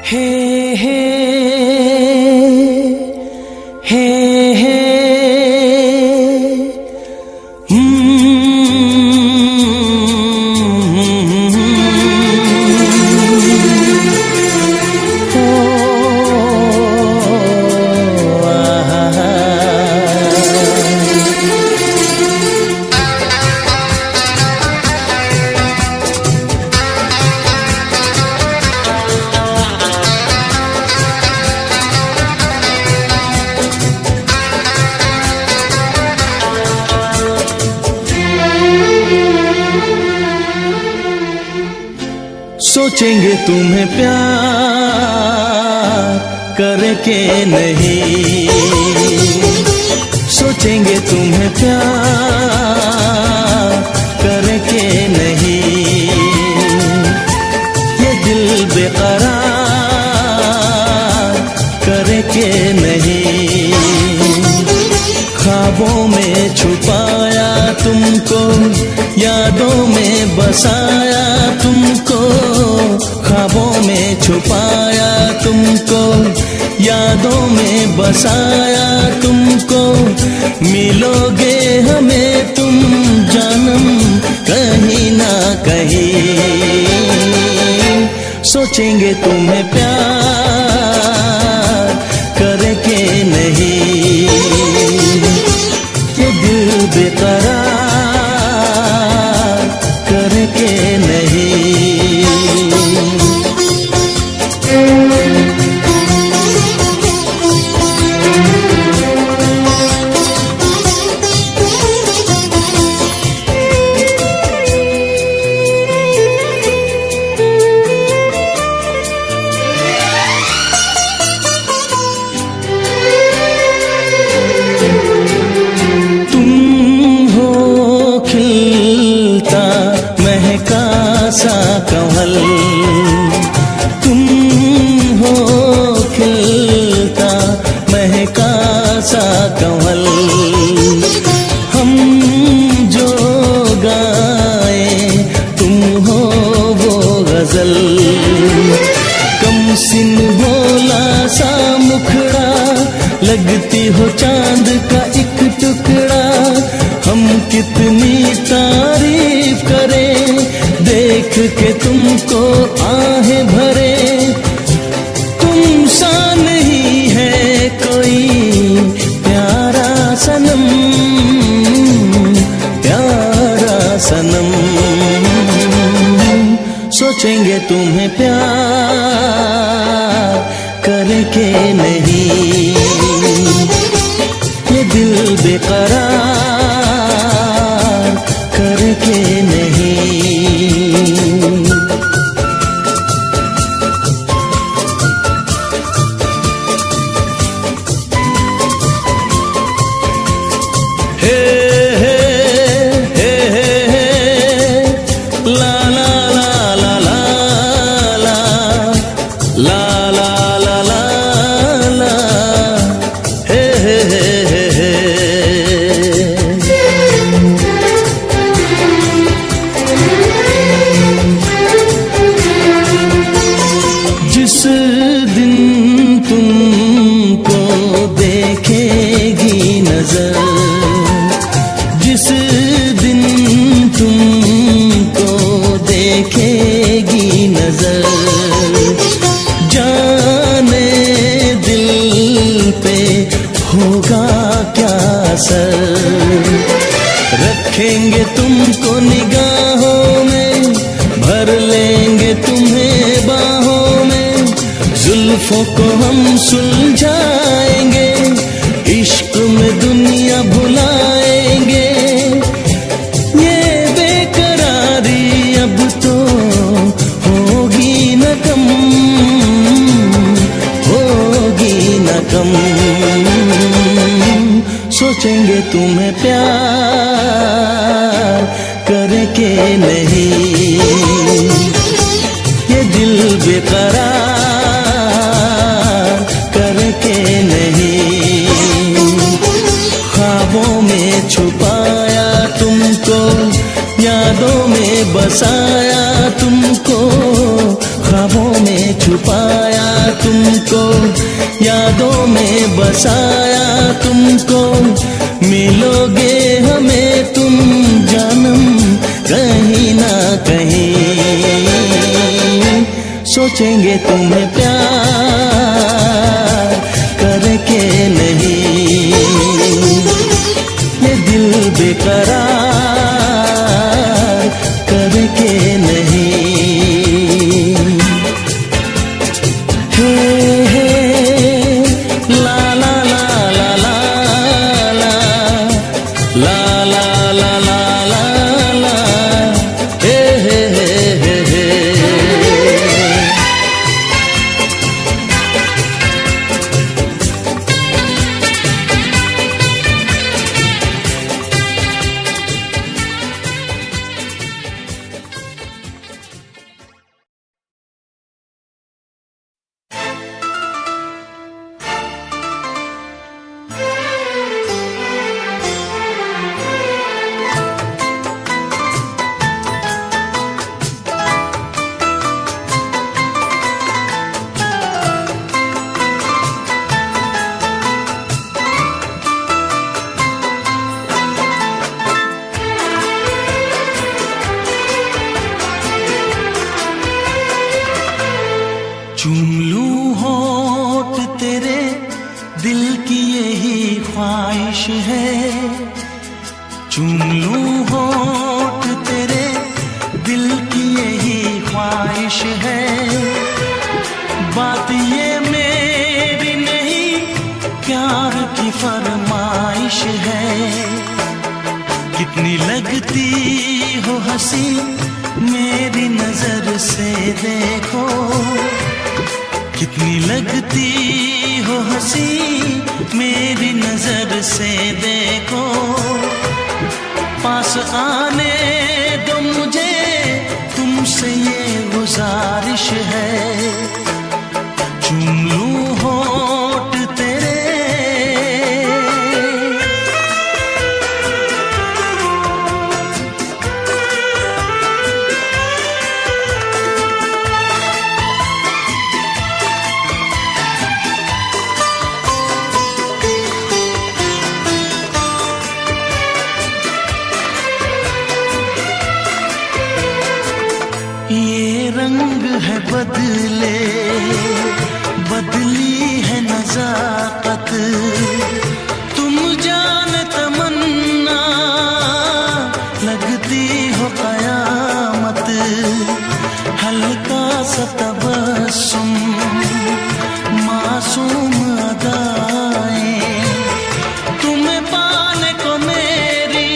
हे हे हे हे सोचेंगे तुम्हें प्यार करके नहीं, सोचेंगे तुम्हें प्यार करके नहीं, ये दिल बेकरार करके नहीं, ख्वाबों में छुपाया तुमको, यादों में बसाया तुमको, ख्वाबों में छुपाया तुमको, यादों में बसाया तुमको, मिलोगे हमें तुम जानम कहीं ना कहीं, सोचेंगे तुम्हें प्यार करके नहीं, ये दिल बेकरार करके नहीं। सा कमल तुम हो, खिलता महका सा कमल, हम जो गाए तुम हो वो गजल, कम सिन भोला सा मुखड़ा, लगती हो चांद का एक टुकड़ा, हम कितनी तारीफ करें देख के तुमको आहें भरे, तुम सा नहीं है कोई प्यारा सनम, प्यारा सनम, सोचेंगे तुम्हें प्यार करके नहीं, ये दिल बेकरार असर। रखेंगे तुमको निगाहों में, भर लेंगे तुम्हें बाहों में, जुल्फों को हम सुलझाएंगे, इश्क में दुनिया भुलाएंगे। ये बेकरारी अब तो होगी न कम, होगी न कम। सोचेंगे तुम्हें प्यार करके नहीं, ये दिल बेकरार करके नहीं। ख्वाबों में छुपाया तुमको, यादों में बसाया तुमको, ख्वाबों में छुपाया तुमको, यादों में बसाया तुमको। मिलोगे हमें तुम जानम कहीं ना कहीं। सोचेंगे तुम्हें प्यार करके नहीं, ये दिल बेकरार करके नहीं। चूम लूं होठ तेरे, दिल की यही ख्वाहिश है। चूम लूं होठ तेरे, दिल की यही ख्वाहिश है। बात ये मेरी नहीं, प्यार की फरमाइश है। कितनी लगती हो हंसी मेरी नजर से देखो, कितनी लगती हो हंसी मेरी नजर से देखो। पास आने दो मुझे, तुमसे ये गुजारिश है। चूम लूं होठ तेरे, ये रंग है बदले, बदली है नजाकत। तुम जान तमन्ना, लगती हो कयामत। हल्का सा तबस्सुम, मासूम अदाएं, तुम्हें पाने को मेरी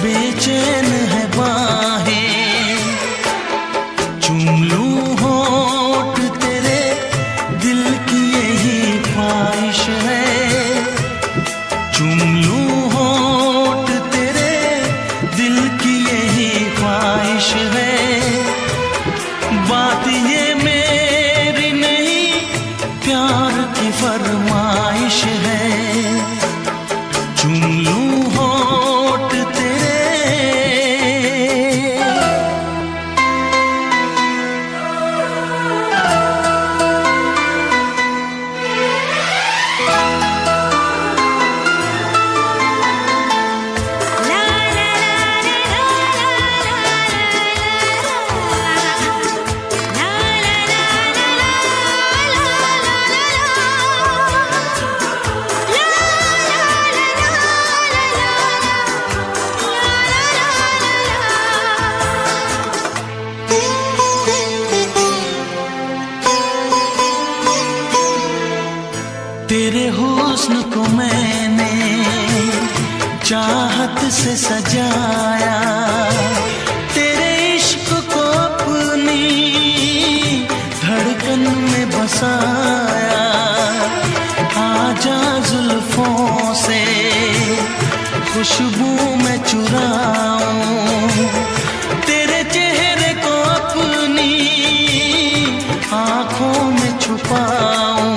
बेचैन है बाहें। चूम लूं होठ तेरे, दिल की यही तेरे हुस्न को मैंने चाहत से सजाया, तेरे इश्क को अपनी धड़कन में बसाया। आजा जुल्फों से खुशबू में चुराऊं, तेरे चेहरे को अपनी आंखों में छुपाऊं।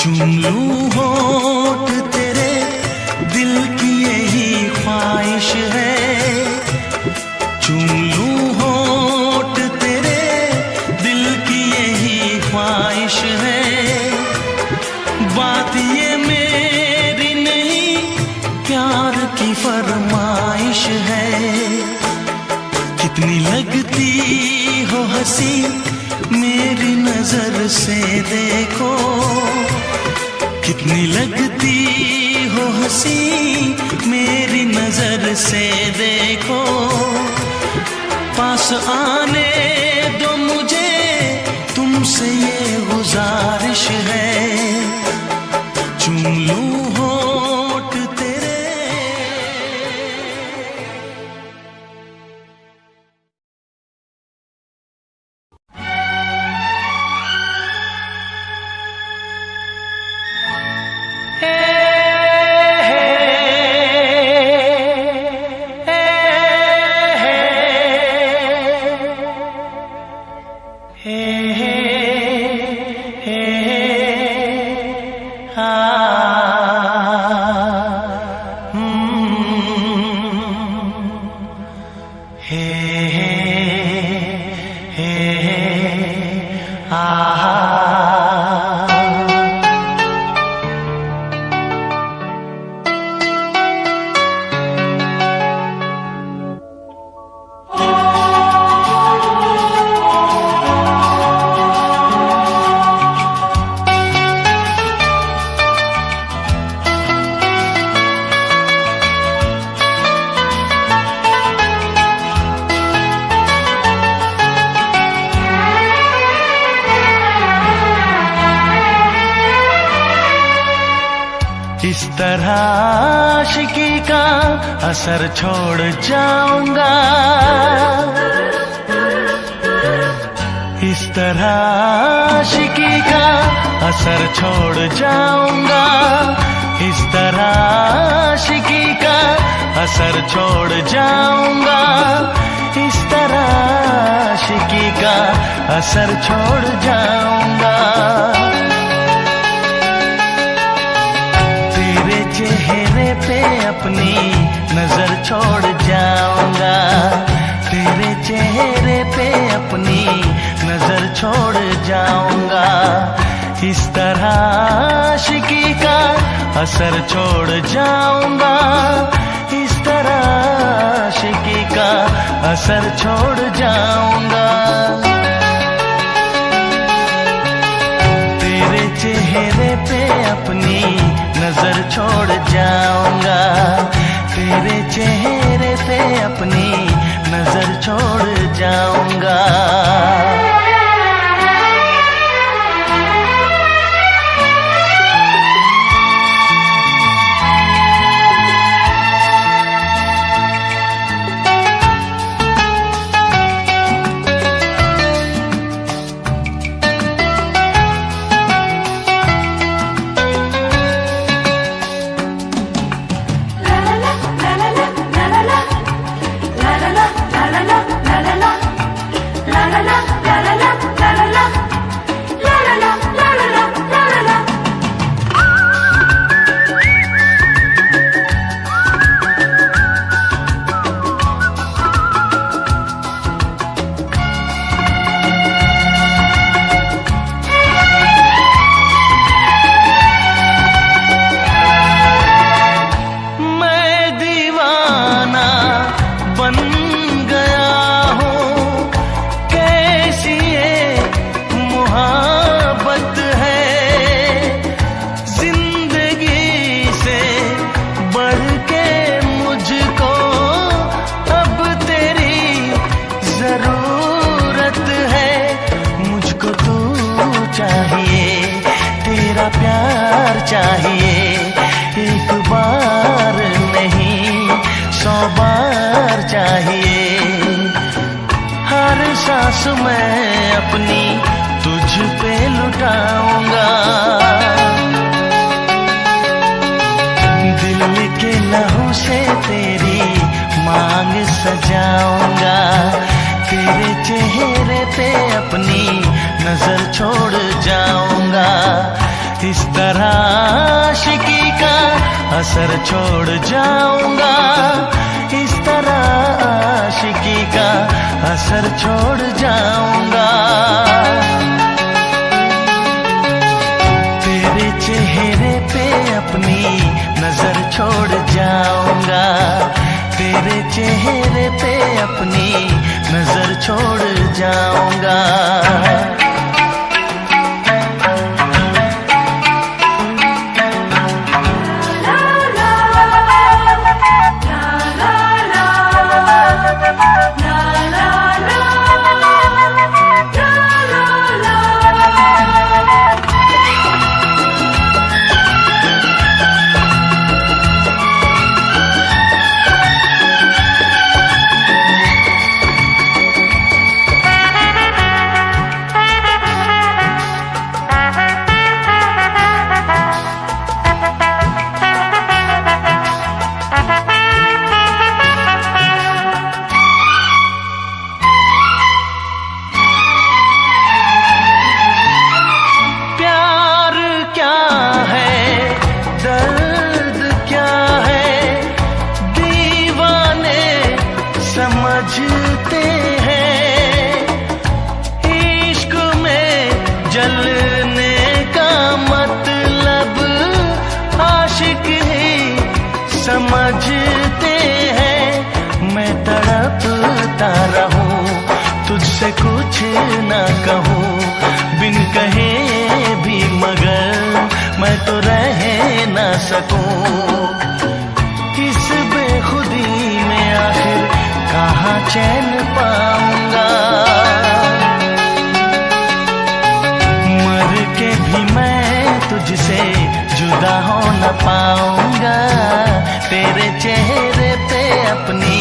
चूम लूं होठ तेरे, दिल की यही ख्वाहिश है। चूम लूं होठ तेरे, दिल की यही ख्वाहिश है। बात ये मेरी नहीं, प्यार की फरमाइश है। कितनी लगती हो हंसी मेरी नजर से देखो, कितनी लगती हो हंसी मेरी नजर से देखो। पास आने दो मुझे, तुमसे ये गुजारिश है। चूम लूं होठ तेरे। इस तरह आशिकी का असर छोड़ जाऊंगा, इस तरह आशिकी का असर छोड़ जाऊंगा, इस तरह आशिकी का असर छोड़ जाऊंगा, इस तरह आशिकी का असर छोड़ जाऊंगा। चेहरे पे अपनी नजर छोड़ जाऊंगा, तेरे चेहरे पे अपनी नजर छोड़ जाऊंगा। इस तरह आशिकी का असर छोड़ जाऊंगा, इस तरह आशिकी का असर छोड़ जाऊंगा। तेरे चेहरे पे अपनी नजर छोड़ जाऊंगा, तेरे चेहरे पे अपनी नजर छोड़ जाऊंगा। la la la la la la la la la la la la la सांस मैं अपनी तुझ पे लुटाऊंगा। दिल के लहू से तेरी मांग सजाऊंगा। तेरे चेहरे पे अपनी नजर छोड़ जाऊंगा। इस तरह आशिकी का असर छोड़ जाऊंगा। इस तरह आशिकी का असर छोड़ जाऊंगा। तेरे चेहरे पे अपनी नजर छोड़ जाऊंगा। तेरे चेहरे पे अपनी नजर छोड़ जाऊंगा। समझते हैं इश्क में जलने का मतलब आशिक ही समझते हैं। मैं तड़पता रहूं तुझसे कुछ ना कहूं बिन कहे भी मगर मैं तो रह ना सकूं। इस बेखुदी में आखिर कहाँ चैन पाऊंगा। मर के भी मैं तुझसे जुदा हो न पाऊंगा। तेरे चेहरे पे अपनी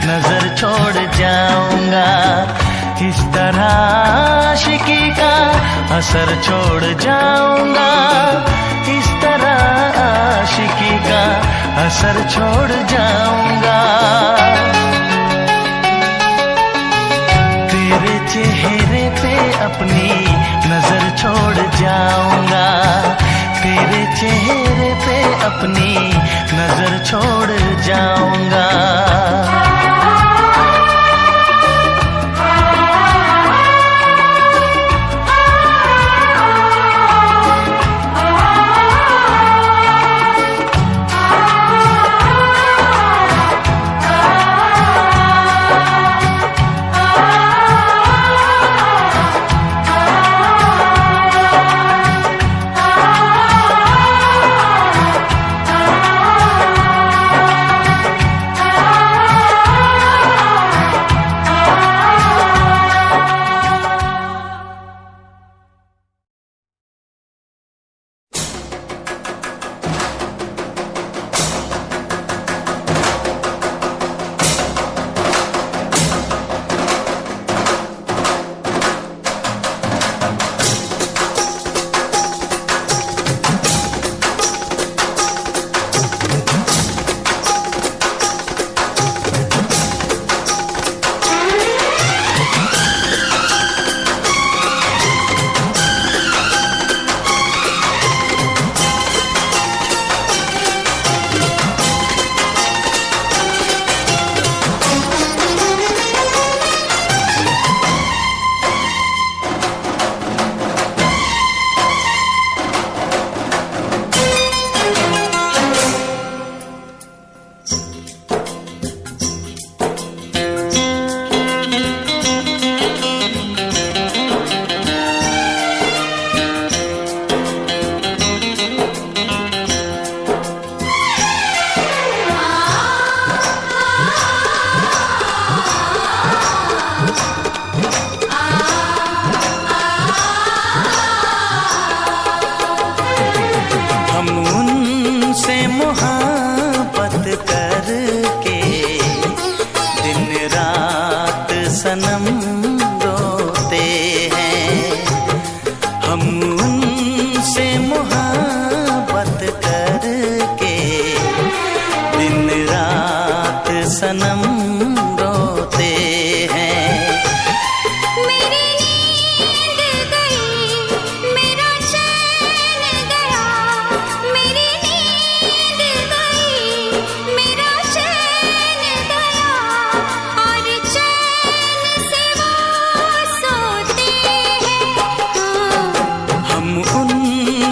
नजर छोड़ जाऊंगा। इस तरह आशिकी का असर छोड़ जाऊंगा। इस तरह आशिकी का असर छोड़ जाऊंगा। तेरे चेहरे पे अपनी नजर छोड़ जाऊंगा। तेरे चेहरे पे अपनी नजर छोड़ जाऊंगा।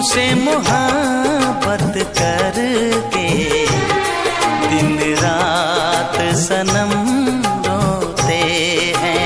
तुमसे मोहब्बत करके दिन रात सनम रोते हैं।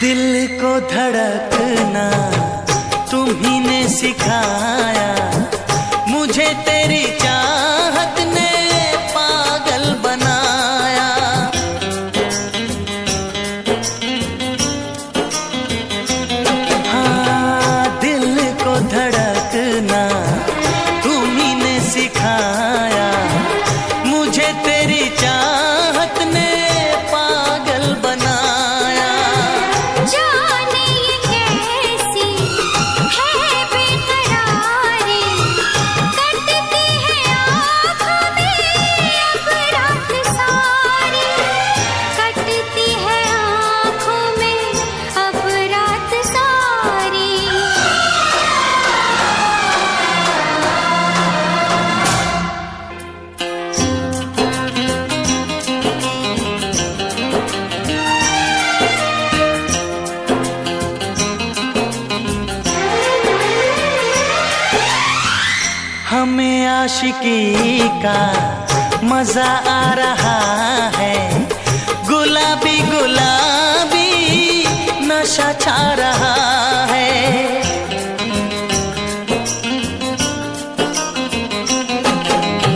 दिल को धड़कना तुम्ही ने सिखाया, मुझे तेरी चाहत ने पागल बनाया। हाँ, दिल को धड़कना तुम्ही ने सिखाया, मुझे तेरी चाहत ने पागल बनाया। जाने ये कैसी है बेकरारी, कटती है आँखों में अब रात सारी, कटती है आँखों में अब रात सारी। हमें आशिकी का मजा आ रहा है, गुलाबी गुलाबी नशा छा रहा है।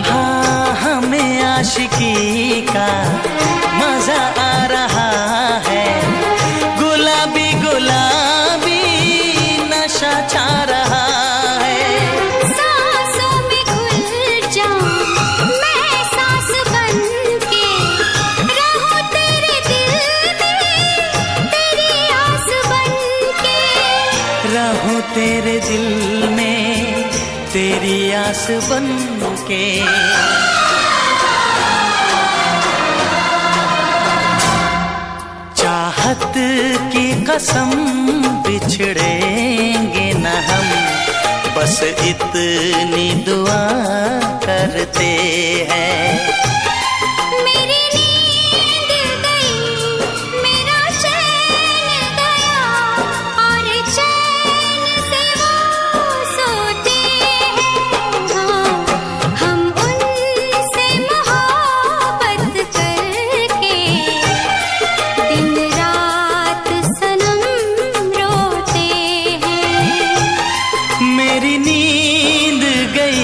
हाँ, हमें आशिकी का मजा आ रहा है, गुलाबी गुलाबी नशा छा रहा है। सांसों में घुल जाऊं मैं सांस बनके, रहूं तेरे दिल में तेरी आस बनके। रहूं तेरे दिल में तेरी आस बनके। चाहत की कसम बिछड़ेंगे न हम, बस इतनी दुआ करते हैं। मेरी नींद गई, मेरा चैन गया, और चैन से वो सोते हैं। हाँ, हम उनसे मोहब्बत करके दिन रात सनम रोते हैं। मेरी नींद गई,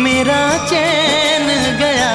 मेरा चैन गया,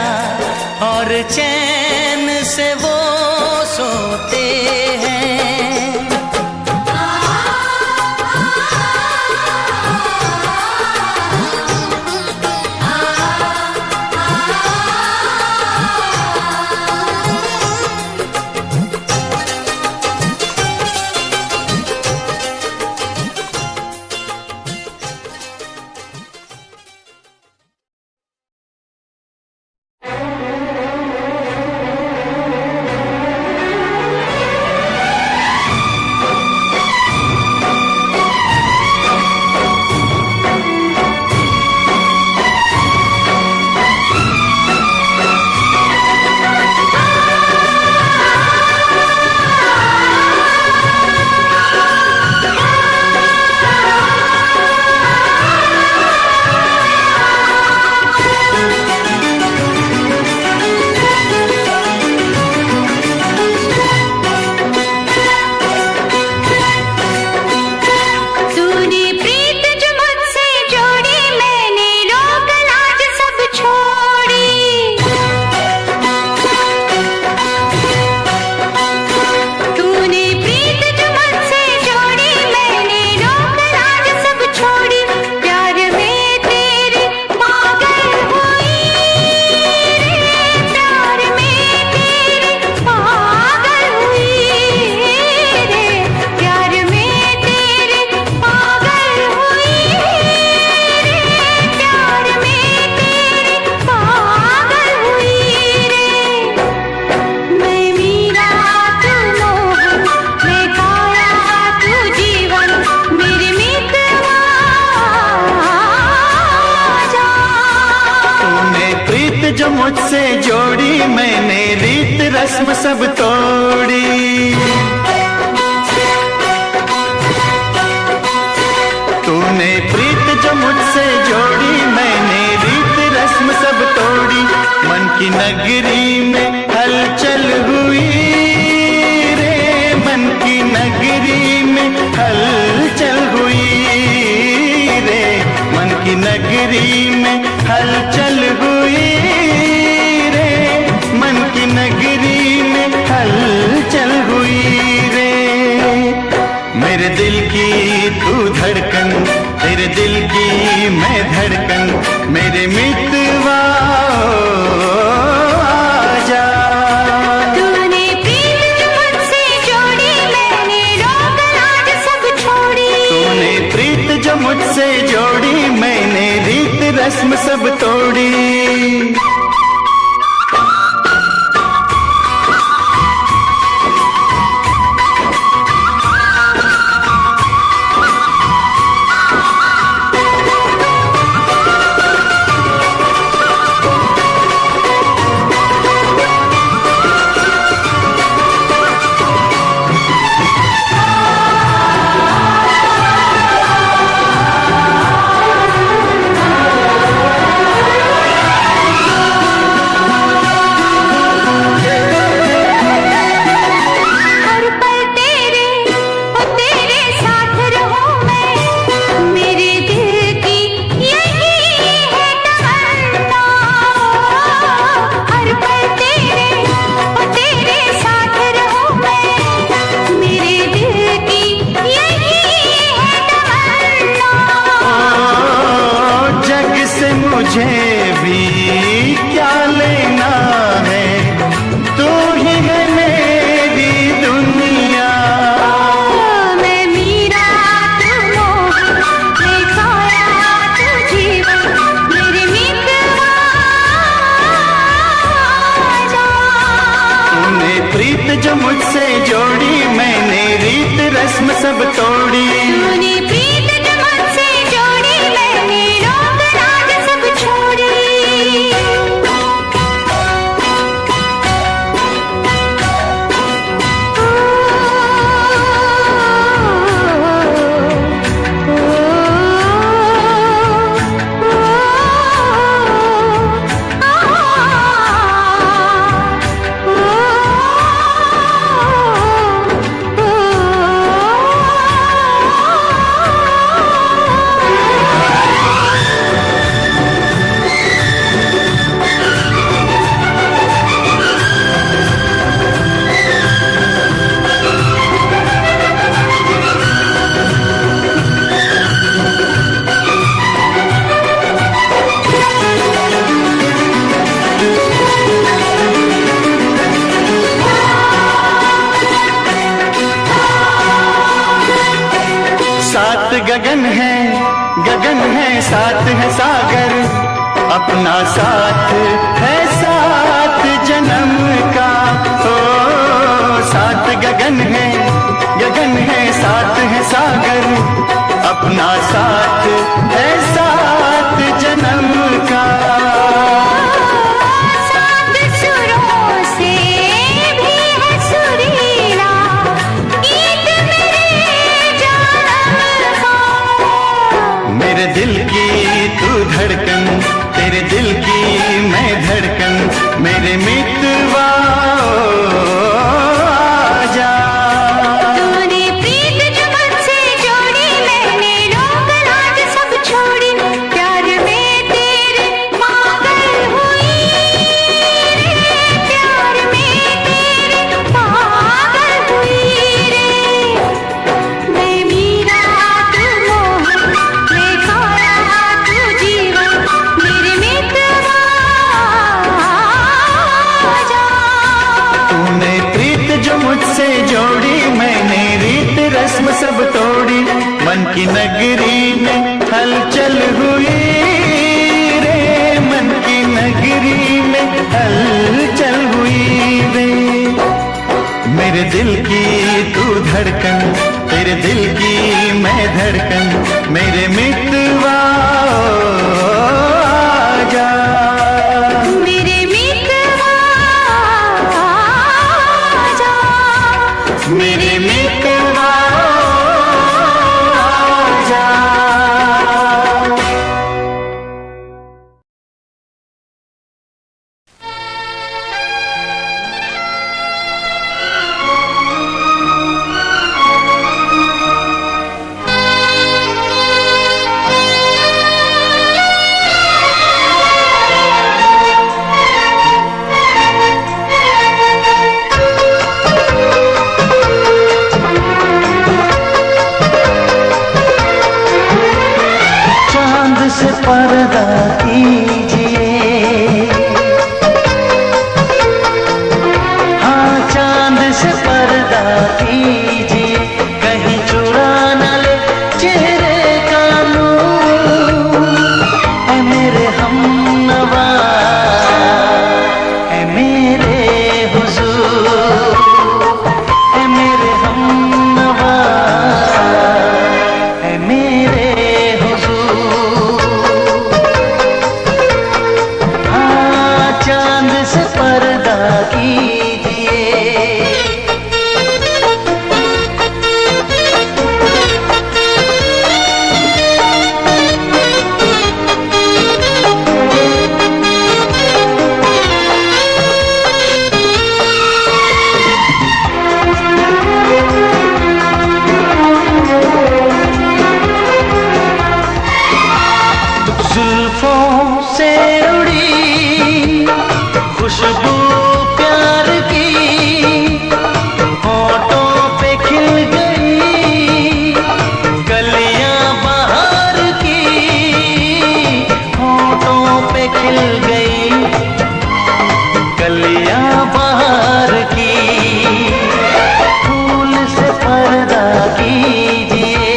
जो मुझसे जोड़ी मैंने रीत रस्म सब तोड़ी। तूने प्रीत जो मुझसे जोड़ी मैंने रीत रस्म सब तोड़ी। मन की नगरी में हलचल हुई रे, मन की नगरी में हलचल हुई रे, मन की नगरी में हलचल हुई रे, मन की नगरी में हलचल हुई रे। मेरे दिल की तू धड़कन, तेरे दिल की मैं धड़कन, मेरे मितवा आजा। तूने प्रीत जो मुझसे जोड़ी मैंने रोक लाज सब छोड़ी। तूने प्रीत जो मुझसे जोड़ी मैंने रीत रस्म सब तोड़ी। मुझे भी क्या लेना है, तू ही है मेरी दुनिया। मैं मीरा तू मोह, मैं खोया तू जीवन, मेरे मितवा आजा। तूने प्रीत जो मुझसे जोड़ी मैंने रीत रस्म सब तोड़ी। तूने प्रीत जो मुझसे जोड़ी मैंने रोक लाज सब छोड़ी। सात गगन है साथ है सागर, अपना साथ है सात जन्म का। ओ सात गगन है साथ है सागर, अपना साथ है सात जन्म का। सात सुरों से भी है सुरीला गीत मेरे जानम का। मेरे दिल की तू धड़कन, तेरे दिल की मैं धड़कन, मेरे मितवा आजा। तूने प्रीत जो मुझसे जोड़ी मैंने रोक लाज सब छोड़ी। प्यार में तेरे पागल हुई रे, प्यार में तेरे पागल हुई रे। मैं मीरा तू मोह, मैं खोया तू जीवन, मेरे मितवा आजा। तूने प्रीत जो मुझसे जोड़ी मैंने रीत रस्म सब तोड़ी। मन की नगरी में हलचल हुई रे, मन की नगरी में हलचल हुई रे। मेरे दिल की तू धड़कन, तेरे दिल की मैं धड़कन, मेरे मितवा आजा। मेरे चांद से पर्दा कीजिए, हाँ चांद से पर्दा कीजिए, कहीं चुरा न ले चेहरे का नूर। ऐ मेरे हमनवा, ऐ मेरे हुजूर, ऐ मेरे हमनवा, ऐ मेरे हुजूर। हाँ चांद से पर्दा कीजिए। जुल्फों से उड़ी खुशबू प्यार की, होठों पे खिल गई कलियां बहार की, होठों पे खिल गई कलियां बहार की। फूल से पर्दा कीजिए,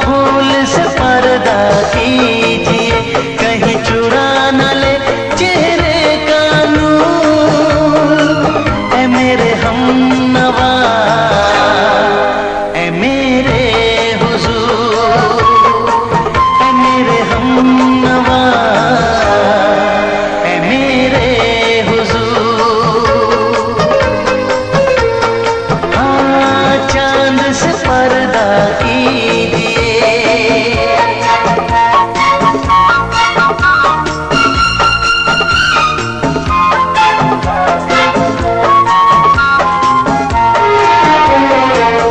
फूल से पर्दा कीजिए, कहीं चुरा न ले चेहरे का नूर। ऐ मेरे हमनवा, ऐ मेरे हुजूर, ऐ मेरे हमनवा, ऐ मेरे हुजूर। हाँ चांद से पर्दा कीजिए।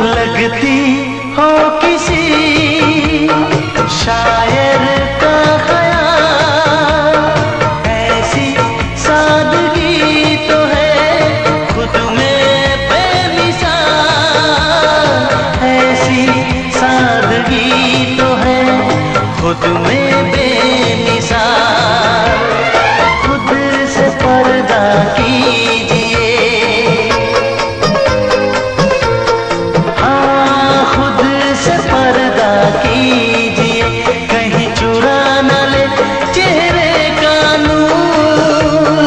लगती हो किसी शायर का ख्याल, ऐसी सादगी तो है खुद में बेमिसाल, ऐसी सादगी तो है खुद में बेमिसाल। खुद से पर्दा कीजिए, हाँ खुद से पर्दा कीजिए, कहीं चुरा न ले चेहरे का नूर।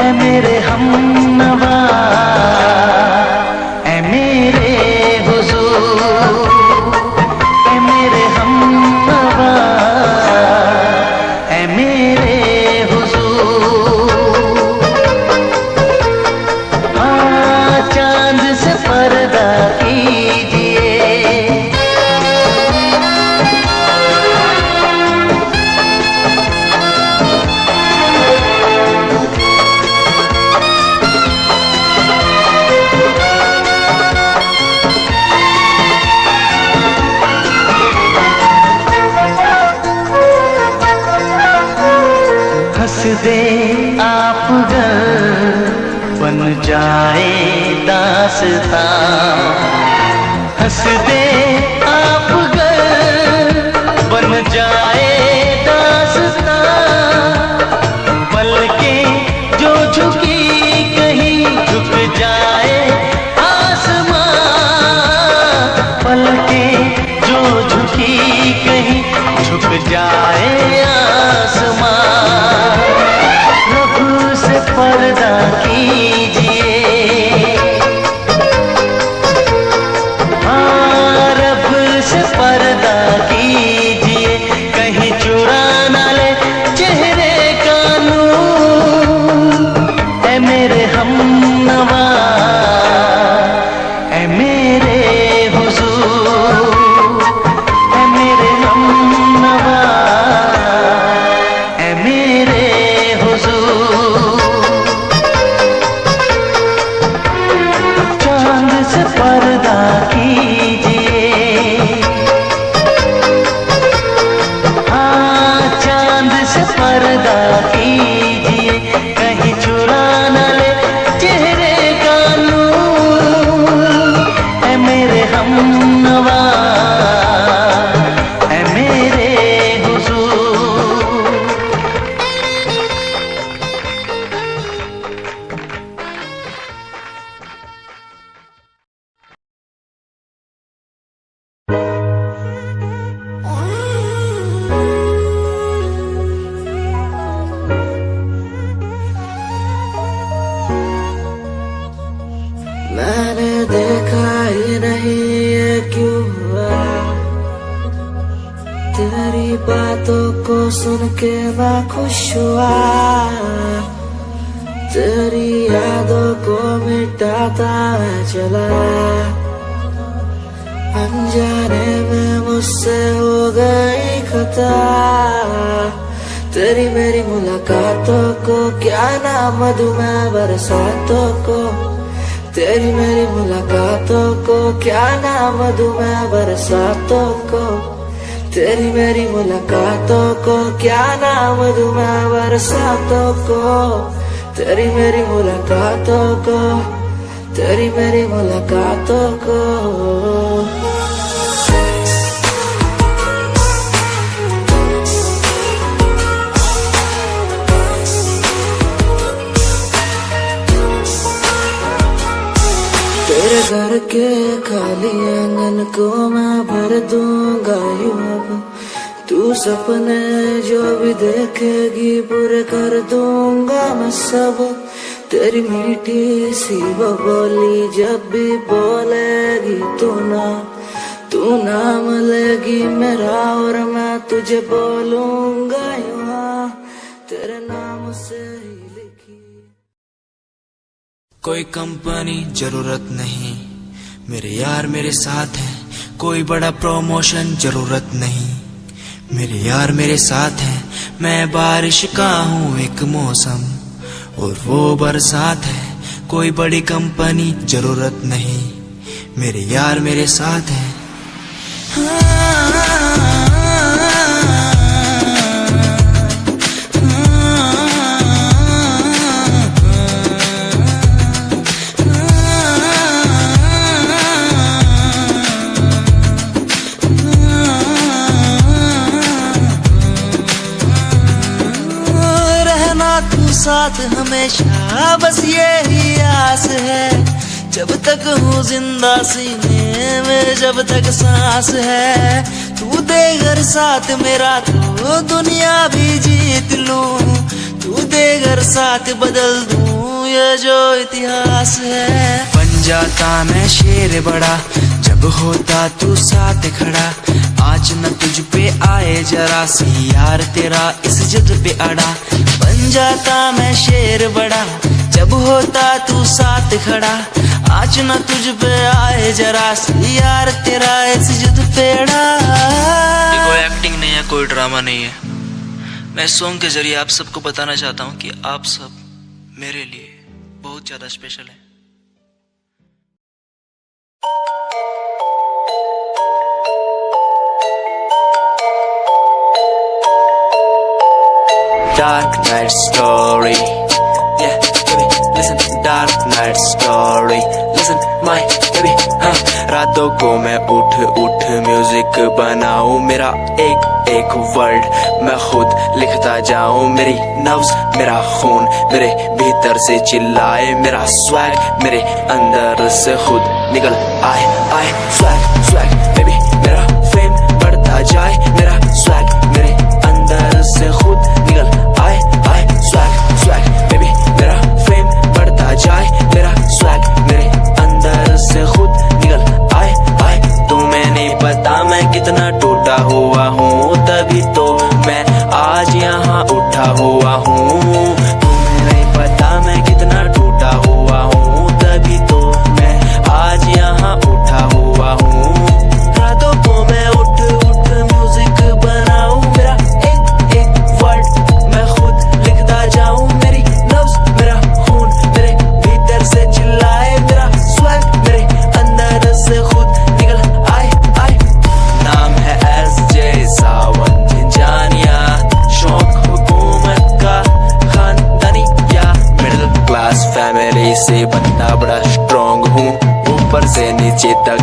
ऐ मेरे हमनवा, ऐ मेरे हुजूर, ऐ मेरे हमनवा, ऐ मेरे हुजूर। हाँ चांद से पर्दा कीजिए। हंस दे आप गर बन जाए दास्तां, हंस दे आप गर बन जाए दास्तां। पलकें जो झुकी कहीं झुक जाए आसमां, पलकें जो झुकी कहीं झुक जाए आसमां। रब से पर्दा कीजिए, हाँ बातों को सुन के मैं खुश हुआ, तेरी यादों को मिटाता मैं चला, अनजाने में मुझसे हो गई खता, तेरी मेरी मुलाकातों को क्या नाम दूं मैं बरसातों को, तेरी मेरी मुलाकातों को क्या नाम दूं मैं बरसातों को, तेरी मेरी मुलाकातों को क्या नाम दूं मैं बरसातों को, तेरी मेरी मुलाकातों को, तेरी मेरी मुलाकातों को। तेरे घर के खाली आंगन को मैं भर दूंगा यूं अब, तू सपने जो भी देखेगी पूरे कर दूंगा मैं सब, तेरी मीठी सी वो बोली जब भी बोलेगी तू नाम लेगी मेरा और मैं तुझे बोलूंगा यूं, तेरे नाम से ही लिखी। कोई कंपनी जरूरत नहीं, मेरे यार मेरे साथ हैं, कोई बड़ा प्रमोशन जरूरत नहीं, मेरे यार मेरे साथ हैं, मैं बारिश का हूँ एक मौसम और वो बरसात है, कोई बड़ी कंपनी जरूरत नहीं, मेरे यार मेरे साथ हैं। साथ हमेशा बस यही आस है, जब तक हूँ जिंदा सीने में जब तक सांस है, तू दे घर साथ मेरा तो दुनिया भी जीत लूं, तू दे घर साथ बदल दूं ये जो इतिहास है। बन जाता मैं शेर बड़ा जब होता तू साथ खड़ा, आज न तुझ पे आए जरा सी यार तेरा इस जिद पे अड़ा, बन जाता मैं शेर बड़ा जब होता तू साथ खड़ा, आज न तुझ पे आए जरा सी यार तेरा इस जिद पे अड़ा। कोई एक्टिंग नहीं है, कोई ड्रामा नहीं है, मैं सॉन्ग के जरिए आप सबको बताना चाहता हूँ कि आप सब मेरे लिए बहुत ज्यादा स्पेशल है। Dark night story, yeah, baby, listen. Dark night story, listen, my baby, हाँ। रातों को मैं उठ उठ म्यूजिक बनाऊं, मेरा एक एक वर्ड मैं खुद लिखता जाऊं, मेरी नब्ज मेरा खून मेरे भीतर से चिल्लाए, मेरा स्वैग मेरे अंदर से खुद निकल आए आए। स्वैग स्वैग बेबी मेरा फेम बढ़ता जाए, मेरा स्वैग मेरे अंदर से खुद निकल आए आए। स्वैग स्वैग बेबी मेरा फेम बढ़ता जाए, मेरा स्वैग मेरे अंदर से खुद निकल आए आए। तुम्हें नहीं पता मैं कितना टूटा हुआ हूँ, तभी तो मैं आज यहाँ उठा हुआ हूँ। तुम्हें नहीं पता मैं कितना टूटा हुआ हूँ, तभी तो मैं आज यहाँ उठा हुआ हूँ। रातों को मैं उठ उठ म्यूजिक बनाऊं, मेरा एक एक वर्ड मैं खुद लिखता जाऊं, मेरी नब्ज मेरा खून मेरे भीतर से चिल्लाए, मेरा स्वैग मेरे अंदर से खुद निकल आए आए। नाम है SJ सावन जिंजानिया, शौक हुकूमत का खानदानी या मिडिल क्लास फैमिली से बनता बड़ा स्ट्रॉन्ग हूँ, ऊपर से नीचे तक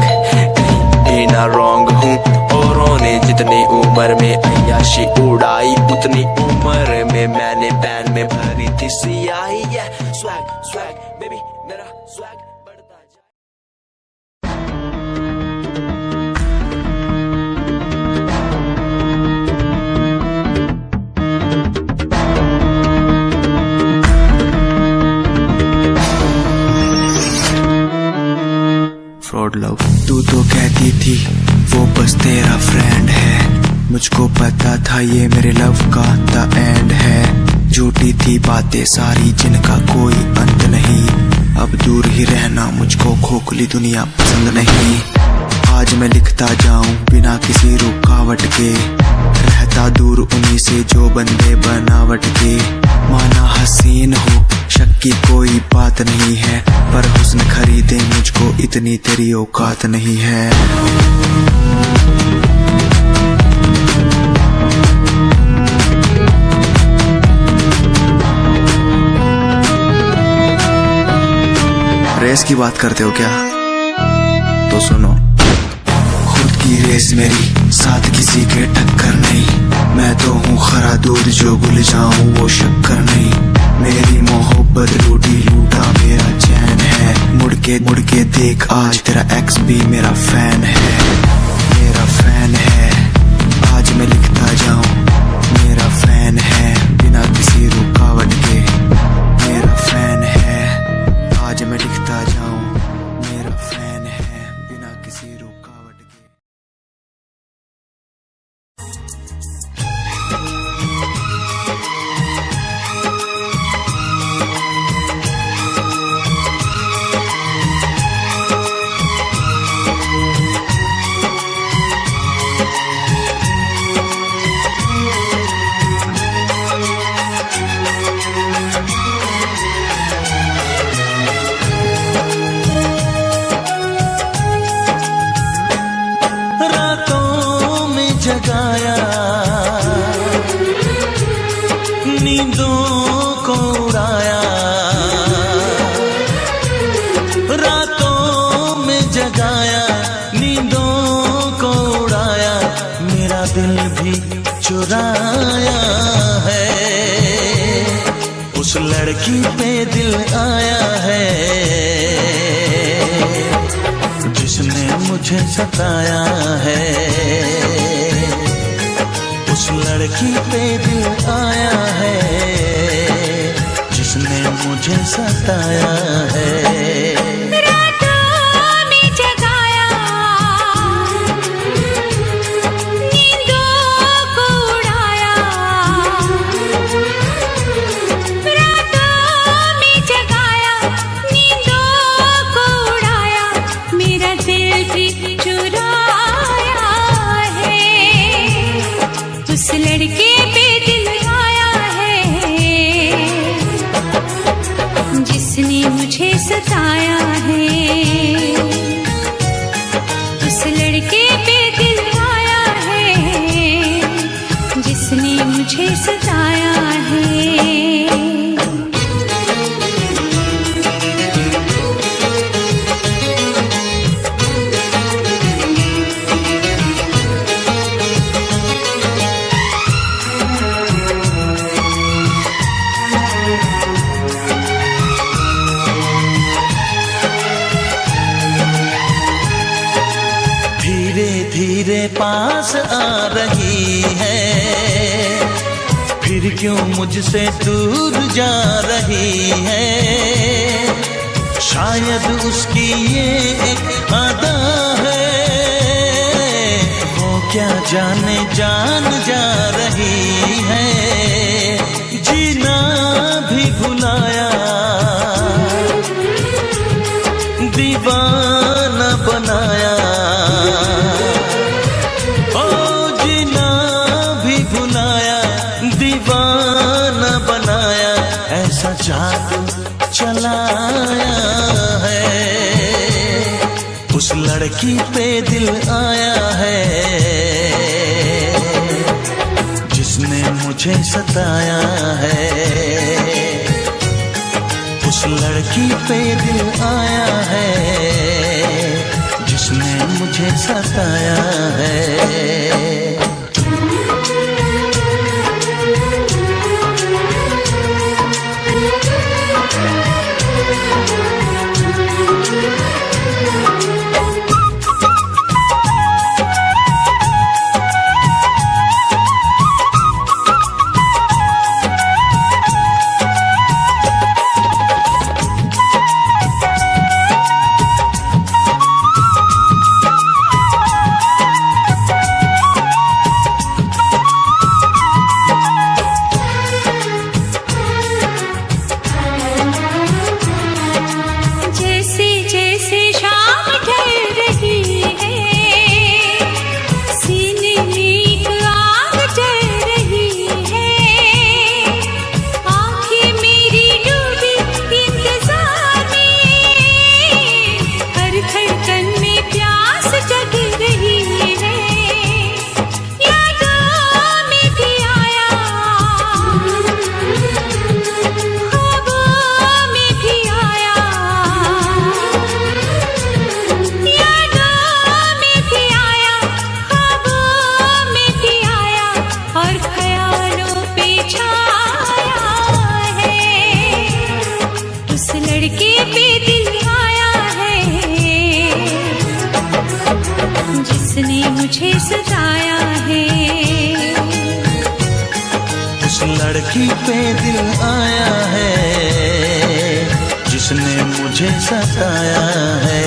कहीं ना रॉन्ग हूँ। औरों ने जितनी उम्र में अय्याशी उड़ाई, उतनी उम्र में मैंने पैन में भरी थी सियाही। स्वैग स्वैग बेबी मेरा स्वैग बढ़ता जाए। फ्रॉड लव तू तो कहती थी वो बस तेरा फ्रेंड है, मुझको पता था ये मेरे लव का द एंड है। झूठी थी बातें सारी जिनका कोई अंत नहीं। अब दूर ही रहना मुझको खोखली दुनिया पसंद नहीं। आज मैं लिखता जाऊं बिना किसी रुकावट के, रहता दूर उन्हीं से जो बंदे बनावट के। माना हसीन हो शक की कोई बात नहीं है, पर हुस्न खरीदे मुझको इतनी तेरी औकात नहीं है। रेस की बात करते हो क्या? तो सुनो, खुद की रेस मेरी साथ किसी के टक्कर नहीं। मैं तो हूँ खरा दूध जो भूल जाऊं वो शक्कर नहीं। मेरी मोहब्बत लूटी लूटा मेरा चैन है। मुड़ के देख आज तेरा एक्स भी मेरा फैन है, मेरा फैन है। आज मैं लिखता जाऊं मेरा फैन है बिना किसी रुकावट के, मेरा फैन है। आज मैं लिखता जाऊं मेरा फैन है बिना किसी रुकावट के। जगाया नींदों को उड़ाया, रातों में जगाया नींदों को उड़ाया। मेरा दिल भी चुराया है, उस लड़की पे दिल आया है जिसने मुझे सताया है। उस लड़की पे दिल आया है जिसने मुझे सताया है। लड़के पे दिल आया है जिसने मुझे सताया है। उस लड़के पे दिल आया है जिसने मुझे सताया है। धीरे पास आ रही है, फिर क्यों मुझसे दूर जा रही है। शायद उसकी ये एक अदा है, वो क्या जाने जान जा रही है। जीना भी भुलाया, दीवाना बनाया। ऐसा जादू चलाया है, उस लड़की पे दिल आया है जिसने मुझे सताया है। उस लड़की पे दिल आया है जिसने मुझे सताया है। जिसने मुझे सताया है। उस लड़की पे दिल आया है जिसने मुझे सताया है।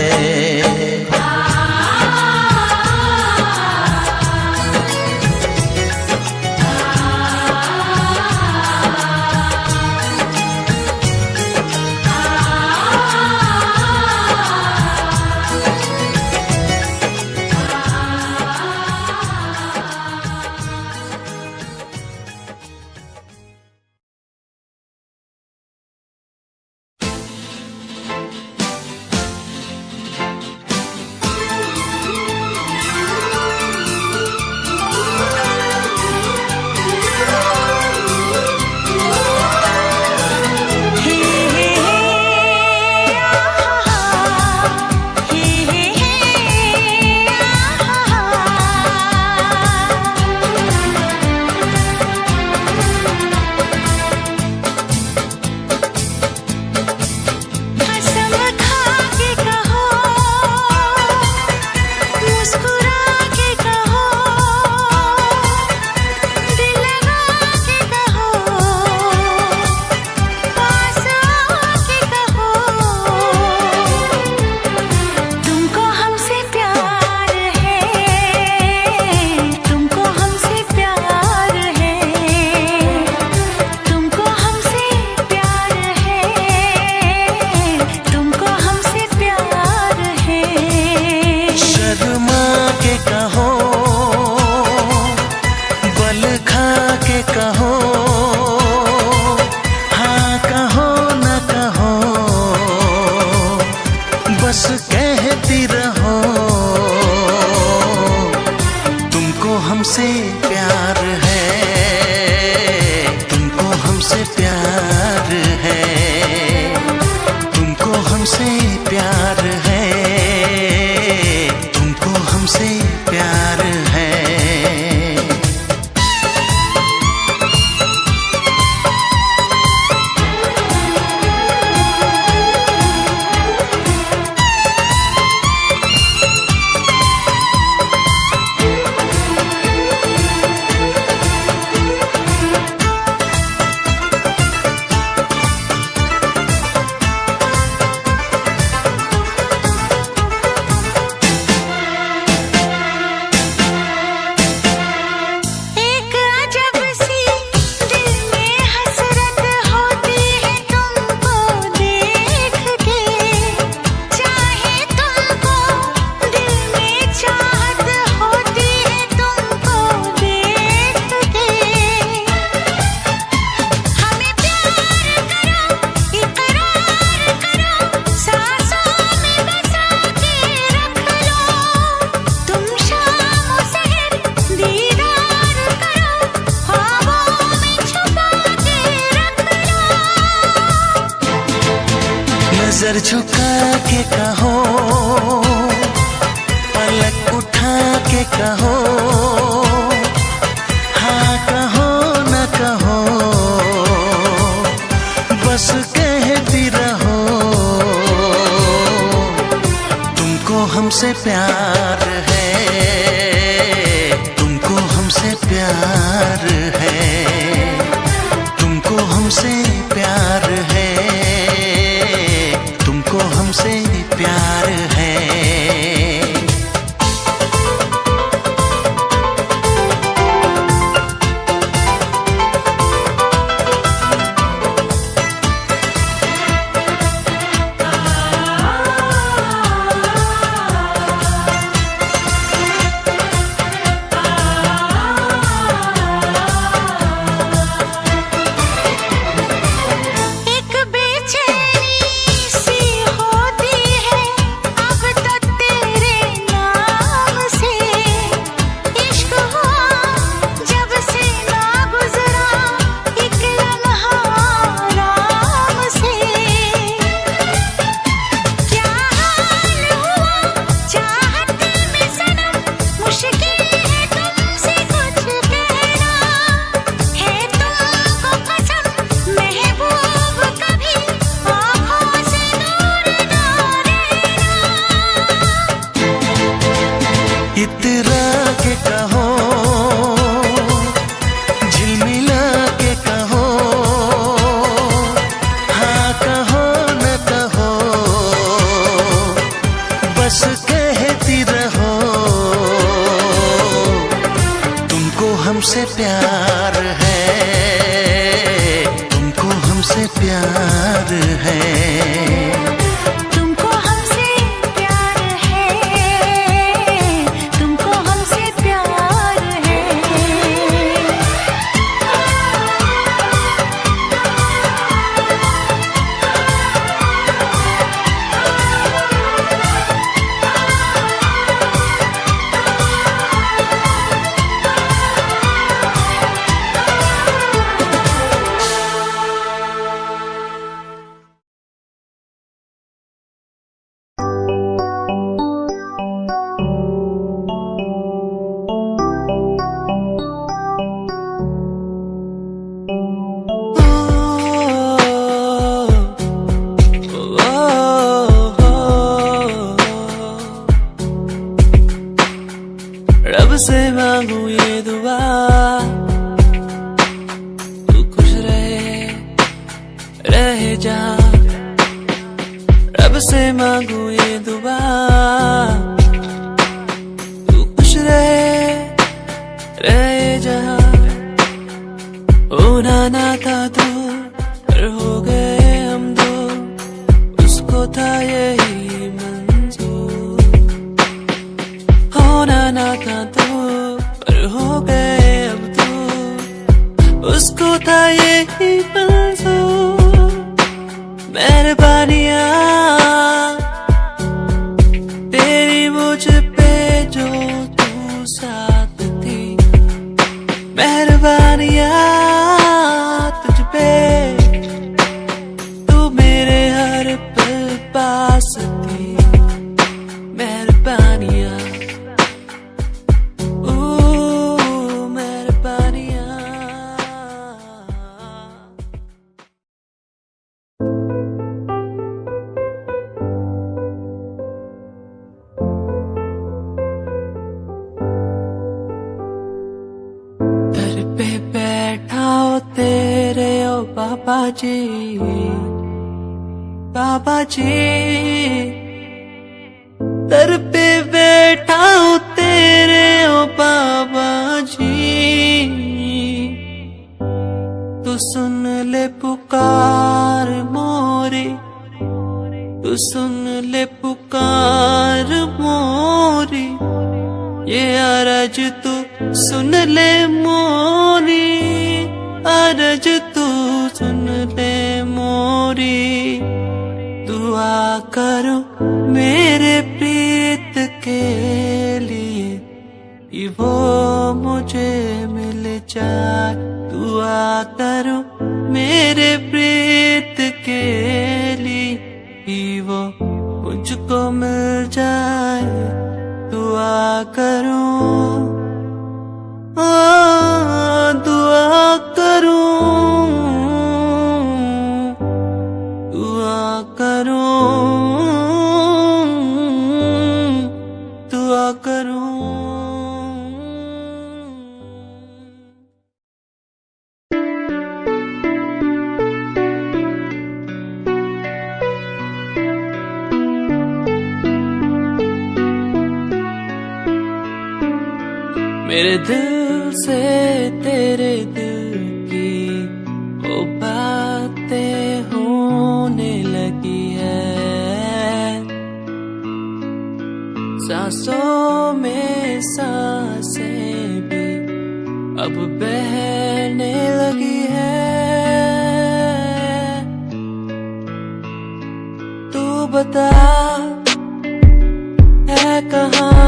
बस कहती रहो तुमको हमसे प्यार है, तुमको हमसे प्यार है, तुमको हमसे प्यार है, तुमको हमसे प्यार है। नजर झुका के कहो, पलक उठा के कहो, हाँ कहो न कहो, बस कहती रहो तुमको हमसे प्यार है, तुमको हमसे प्यार है, तुमको हमसे प्यार है, तुमको हमसे प्यार है। हमसे प्यार है, तुमको हमसे प्यार है। तुमको हमसे प्यार है, तुमको हमसे प्यार है। रब से मांगू ये दुआ, तू खुश रहे जहाँ। रब से मांगू ये दुआ, तू खुश रहे जहाँ। होना ना था तू पर हो गए हम दो, उसको था यही मंजूर। होना ना था तू पर हो गए अब तू, उसको था यही मंजूर। मेहरबानियाँ तेरी मुझ पे जो तू साथ थी, मेहरबानियाँ तुझ पे तू मेरे हर पल पास थी। मेहरबानियाँ बाबा जी, बाबा जी दर पे बैठा हूँ तेरे ओ बाबा जी। तू सुन ले पुकार मोरी, तू सुन ले पुकार मोरी, ये अरज तू सुन ले मोरी, अरज तू सुन ले मोरी। दुआ करो मेरे प्रीत के लिए, कि वो मुझे मिल जाए। दुआ करो मेरे प्रीत के लिए, कि वो मुझको मिल जाए। दुआ करो, दुआ करूं, दुआ करूं, दुआ करूं। मेरे दिल से तेरे दिल की वो बातें होने लगी है, सांसों में सांसें भी अब बहने लगी है। तू बता है कहाँ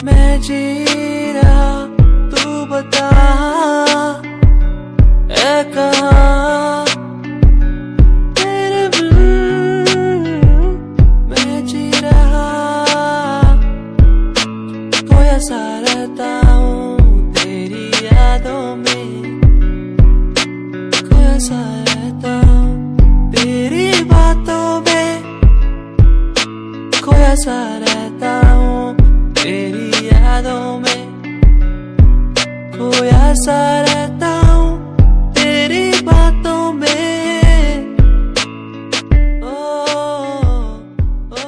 मैं जी रहा, तू बता है कहाँ तेरे बिन मैं जी रहा। खोया सा रहता हूँ तेरी यादों में, खोया सा रहता हूँ तेरी बातों में, खोया सा रहता हूँ तेरी यादों में, खोया सा रहता हूँ तेरी बातों में। ओ, ओ, ओ,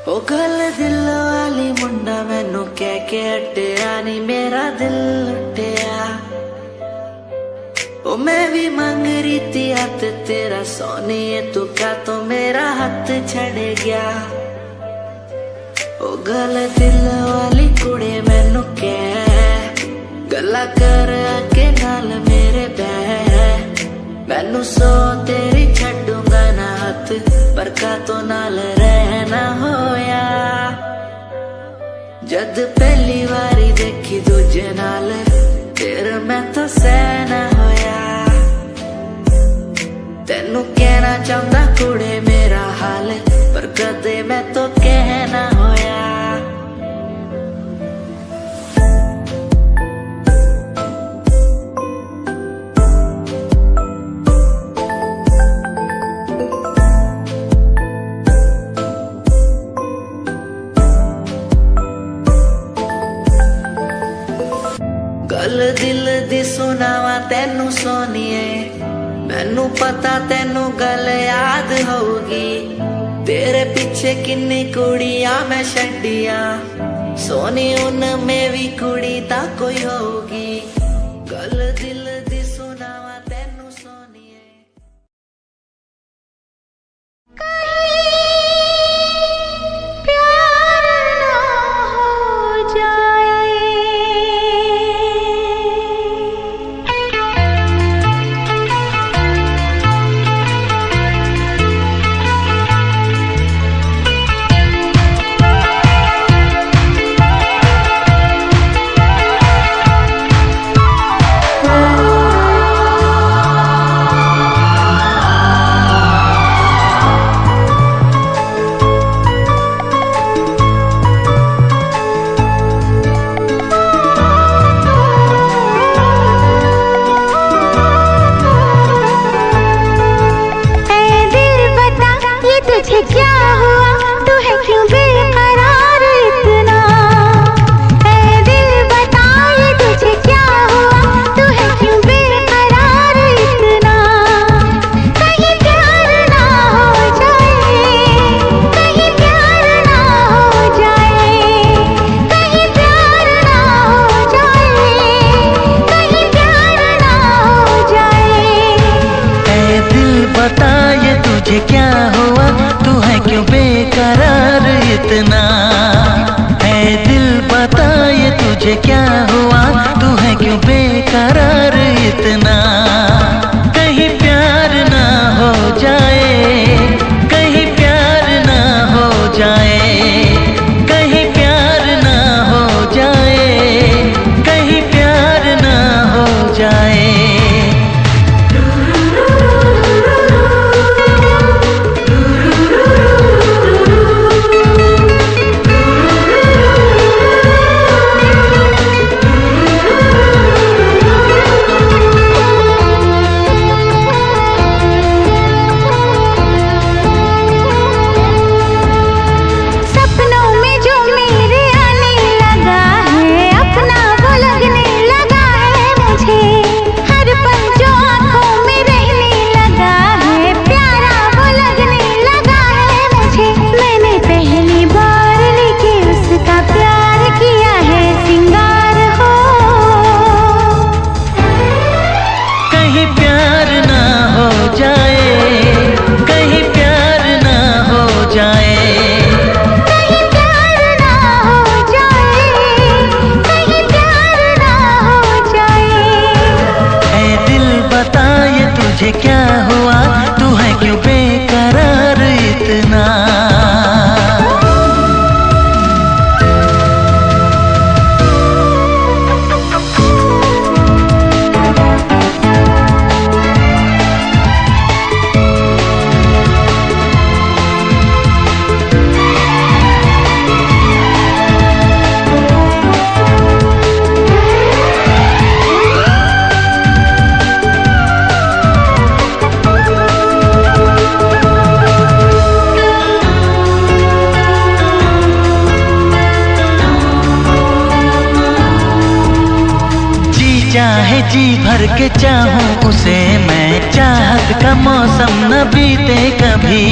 ओ गल दिल वाली मुंडा मैनू कह के हटिया नी मेरा दिल लुटिया। ओ मैं भी मांग रही थी हाथ तेरा सोनिए, तू क्या तो मेरा हाथ छड़ गया। ओ गल दिल वाली कुड़े मैनू कह गल्ला कर आके नाल मेरे बह। मैनू सो तेरी छड्डूंगा ना हाथ, पर का तो नाल रहना होया। जद पहली बारी देखी दूजे नाल फिर मैं तो सहना होया। तेनू कहना चाहता कुड़े मेरा हाल, पर कदे मैं तो कहना होया। गल दिल दी सुनावा तेनू सोनिए, मैनू पता तेनू गल याद होगी। तेरे पीछे किन्नी कुड़ियां मैं छड्डिया, सोनी उनमें भी कुड़ी ता कोई होगी। गल दिल दी सुनावा तेनू सोनिए। जी भर के चाहूं उसे मैं, चाहत का मौसम न बीते कभी,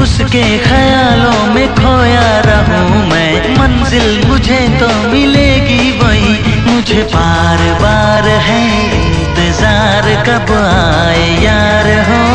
उसके ख्यालों में खोया रहूं मैं, मंजिल मुझे तो मिलेगी वही, मुझे बार बार है इंतजार कब आए यार हो।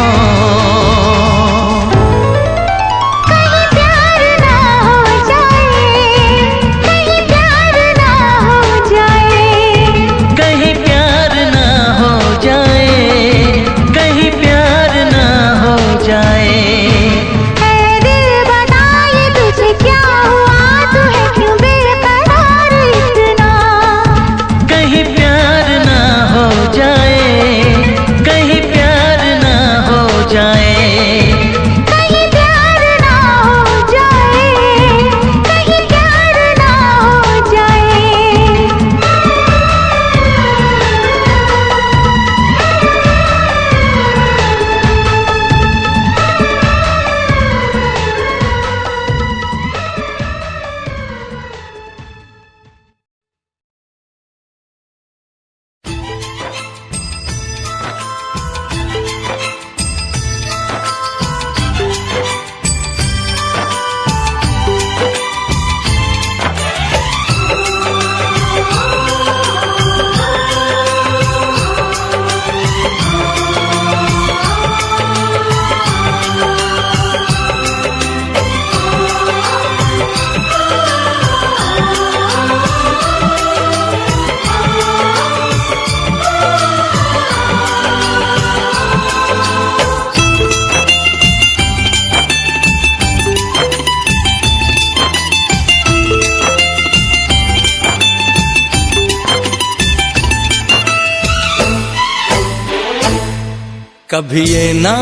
कभी ये ना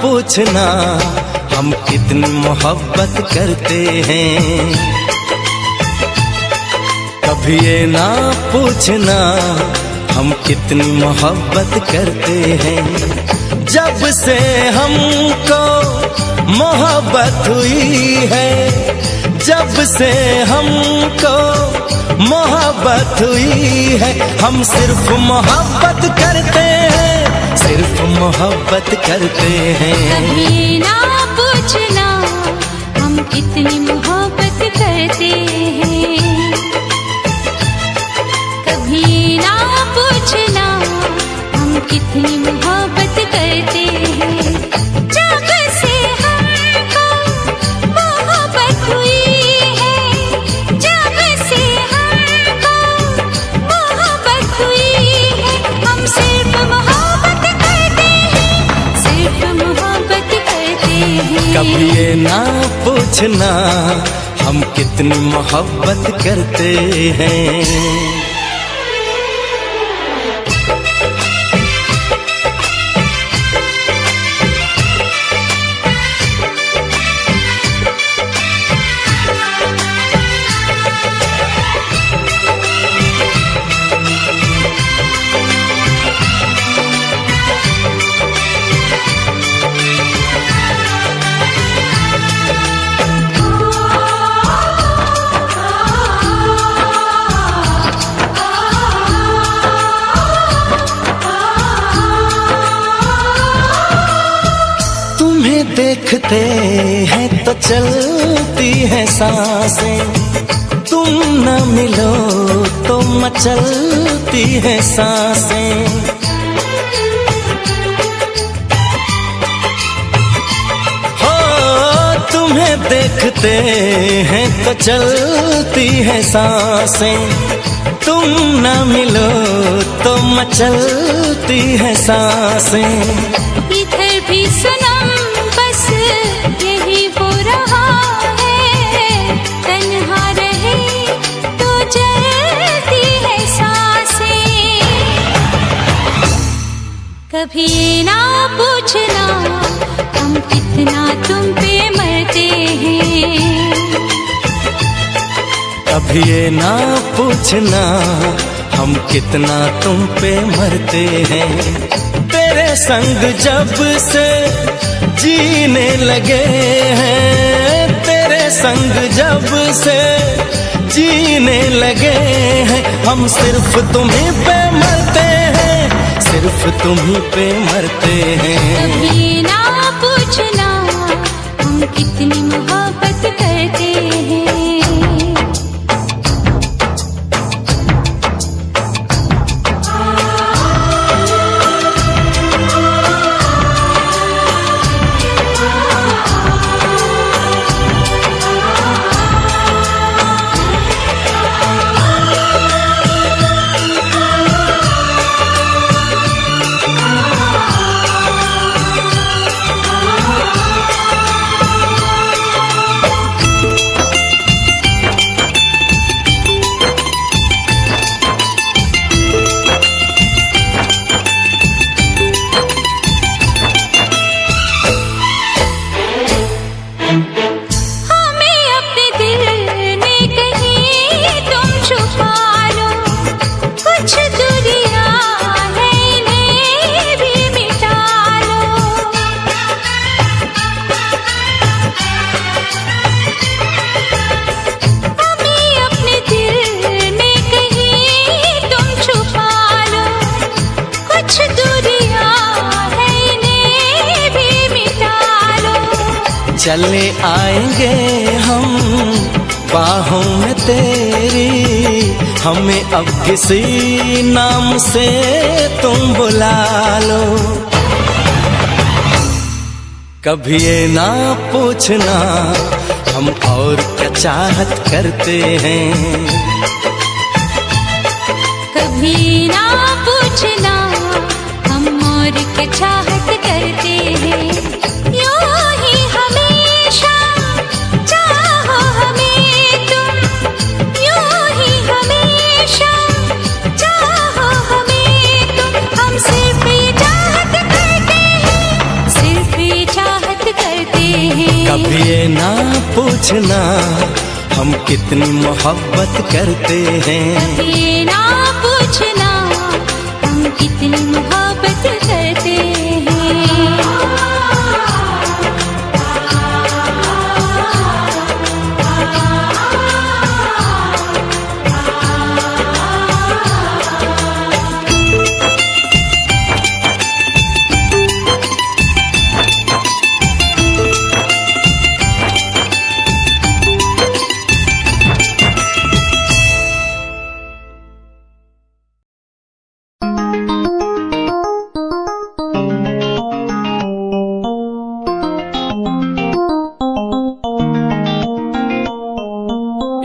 पूछना हम कितनी मोहब्बत करते हैं, कभी ये ना पूछना हम कितनी मोहब्बत करते हैं। जब से हमको मोहब्बत हुई है, जब से हमको मोहब्बत हुई है, हम सिर्फ मोहब्बत करते हैं, सिर्फ मोहब्बत करते हैं। कभी ना पूछना हम कितनी मोहब्बत करते हैं, कभी ना पूछना हम कितनी मोहब्बत करते हैं। जब से हमको मोहब्बत हुई है, जब से हमको मोहब्बत हुई है, हम सिर्फ मोहब्बत करते हैं, सिर्फ मोहब्बत करते हैं। कभी ये ना पूछना हम कितनी मोहब्बत करते हैं। देखते हैं तो चलती है सांसें, तुम न मिलो तो मचलती है सांसें। हो तुम्हें देखते हैं तो चलती है सांसें, तुम न मिलो तो मचलती है सांसें। इधर भी सनम बस यही हो रहा है, तन्हा रहे तो जलती है सांसें। कभी ना पूछना हम कितना तुम पे मरते हैं, कभी ये ना पूछना हम कितना तुम पे मरते हैं। तेरे संग जब से जीने लगे हैं, तेरे संग जब से जीने लगे हैं, हम सिर्फ तुम्हीं पे मरते हैं, सिर्फ तुम ही पे मरते हैं। कभी ना पूछना हम कितनी मोहब्बत करते हैं। चले आएंगे हम बाहों में तेरी, हमें अब किसी नाम से तुम बुला लो। कभी ये ना पूछना हम और क्या चाहत करते हैं। कभी ना पूछना हम और क्या चाहत करते हैं। यूं ही हमेशा चाहो हमें तुम, यूं ही हमेशा चाहो हमें तुम। हम सिर्फ ये चाहत करते हैं, सिर्फ ये चाहत करते हैं। कभी ये ना पूछना हम कितनी मोहब्बत करते हैं। कभी ना पूछना हम कितनी मोहब्बत करते हैं।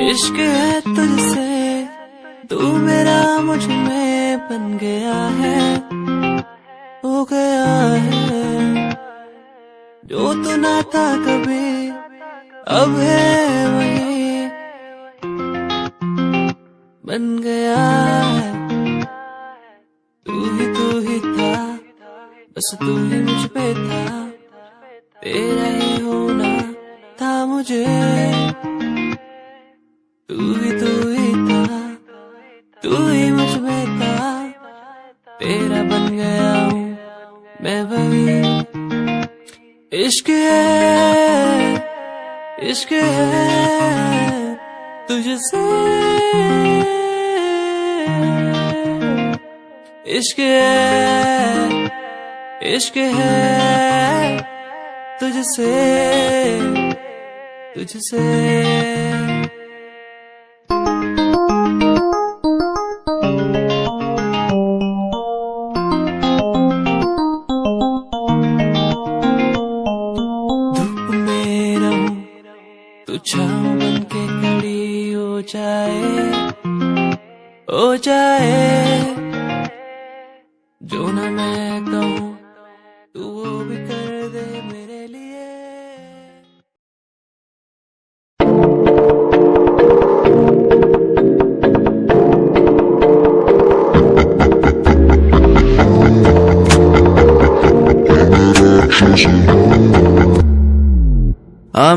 इश्क है तुझसे, तू मेरा मुझ में बन गया है, हो गया है। जो तू ना था कभी अब है वही बन गया है। तू ही था, बस तू ही मुझ पे था, तेरा ही होना था मुझे। तू ही था, तू ही मुझ में था, तेरा बन गया हूँ मैं वही। इश्क है, इश्क है तुझसे, इश्क है, इश्क है तुझसे, तुझसे। छाँव बन के खड़ी हो जाए, जो ना मैं कहूँ तू वो भी कर दे मेरे लिए।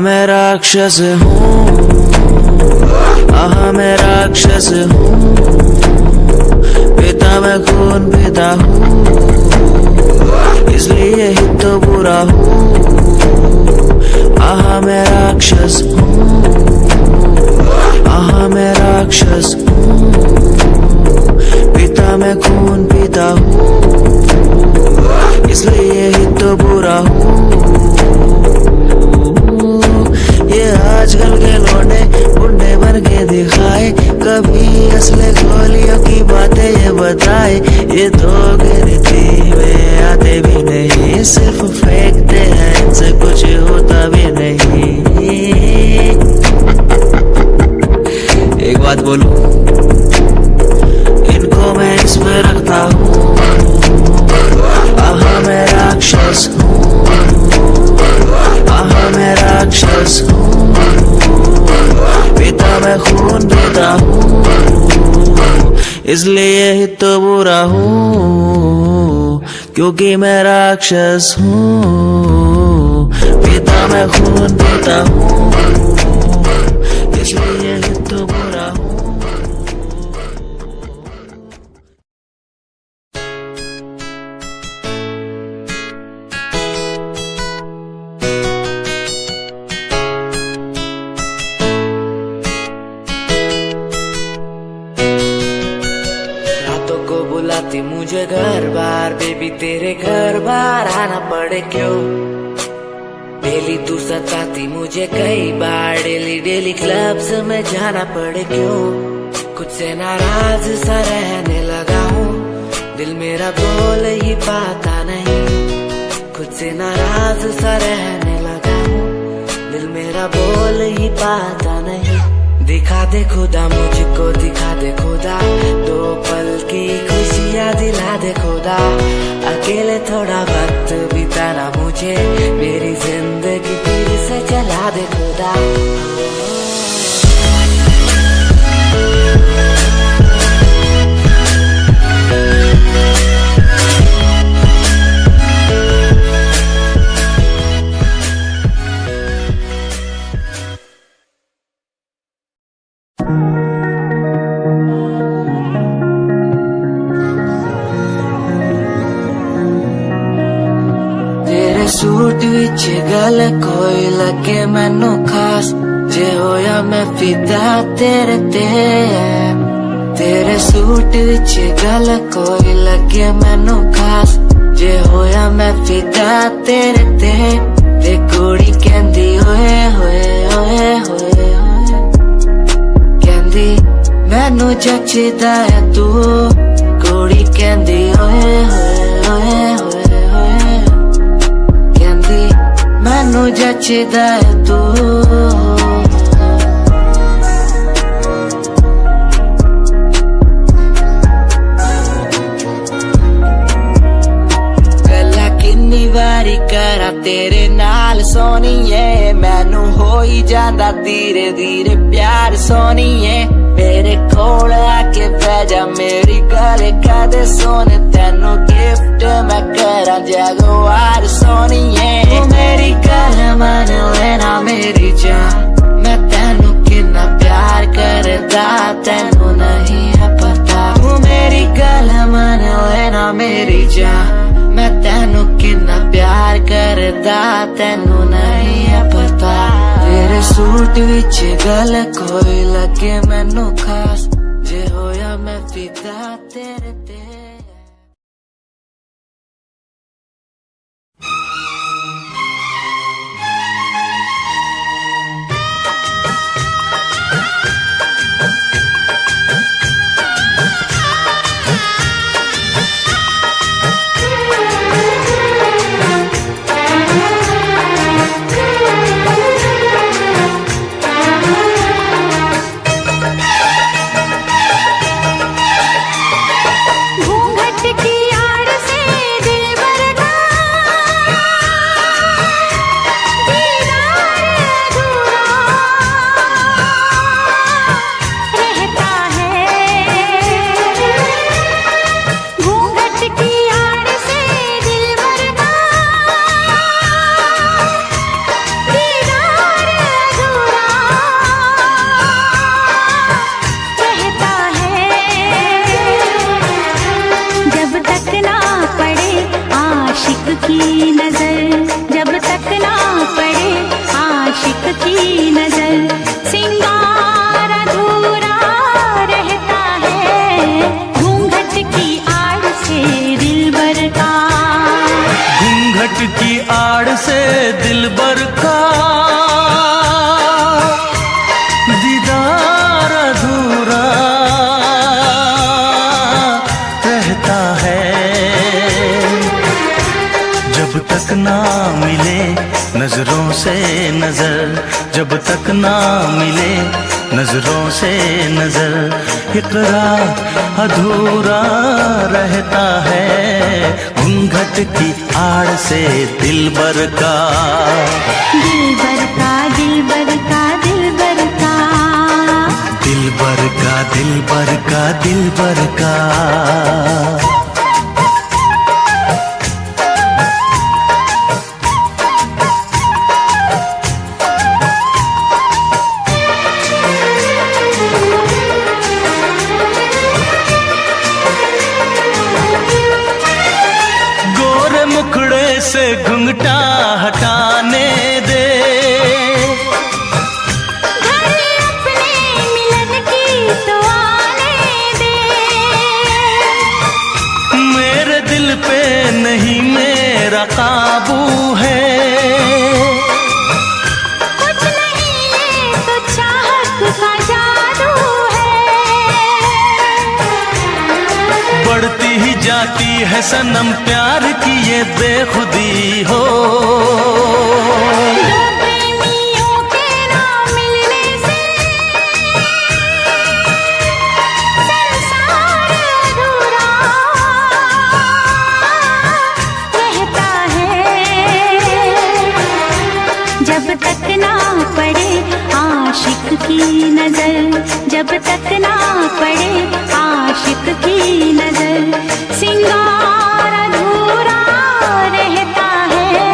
मैं राक्षस हूँ, मैं राक्षस हूँ, पिता मैं खून पिता हूँ, इसलिए ही तो बुरा हूँ। मैं राक्षस हूँ, मैं राक्षस हूँ, पिता मैं खून पिता हूँ, ये दो गिरती वे आते भी नहीं, सिर्फ फेंकते हैं, इनसे कुछ होता भी नहीं। एक बात बोलूं, इनको मैं इसमें रखता हूँ, आहा मैं राक्षस हूँ, आहा मैं राक्षस हूँ, पिता मैं खून पीता हूँ, इसलिए ही तो बुरा हूँ, क्योंकि मैं राक्षस हूँ, पिता मैं खून पीता हूँ, इसलिए ही तो बुरा हूँ। रातों को बुलाती मुझे घर बार, बेबी तेरे घर बार आना पड़े क्यों? डेली तू सताती मुझे कई बार, डेली डेली क्लब्स में जाना पड़े क्यों? खुद से नाराज सा रहने लगा हूँ, दिल मेरा बोल ही पाता नहीं। खुद से नाराज सा रहने लगा हूँ, दिल मेरा बोल ही पाता नहीं। दिखा दे खुदा मुझको, दिखा दे खुदा, दो पल की खुशियाँ दिला दे खुदा। अकेले थोड़ा वक्त बिताना मुझे, मेरी जिंदगी फिर से चला दे खुदा। तेरे सूट विच गल कोई लगे मैनू खास, जे होया मैं फिदा तेरे ते। तेरे सूट विच गल कोई लगे मैनू खास, जे होया मैं फिदा तेरे ते। ते कुड़ी कहंदी ओए होए ओए होए होए, कहंदी मैनू जचदा है तू। कुड़ी कहंदी ओए होए ओए होए होए, कहंदी मैनू जचदा है तू। गल्ला किन्नी वारी करा तेरे नाल सोनीए, मैनू हो ही जांदा धीरे धीरे प्यार सोनीए। मेरे कोल आके बह जा, मेरी गल कदे सोने, तेनू गिफ्ट मैं करा जगवार सोनीए। तू मेरी गल मन लेना मेरी जान, मैं तेनू कितना प्यार करदा तेनू नहीं है पता। तू मेरी गल मन लेना मेरी जान, मैं तेनू कितना प्यार करदा तेनू नहीं है पता। तेरे सूट विच गल कोई लगे मैनू खास, जे होया मैं फिदा तेरे ते। की आड़ से दिलबर का दीदार अधूरा रहता है। नजरों से नजर जब तक ना मिले, नजरों से नजर इकरार अधूरा रहता है, घूंघट की आड़ से दिलबर का, दिलबर का, दिलबर का, दिलबर का, दिलबर का, दिलबर का, दिलबर का। गोरे मुखड़े से घुंघटा हटाने दे, घर अपने मिलन की तो आने दे, मेरे दिल पे नहीं मेरा काबू है, कुछ नहीं ये तो चाहत का जादू है, बढ़ती ही जाती है सनम प्यार की ये बेखुदी हो, दो प्रेमियों के ना मिलने से संसार अधूरा रहता है, जब तक ना पड़े आशिक की नजर, जब तक ना पड़े आशिक की नजर, सिंगार अधूरा रहता है,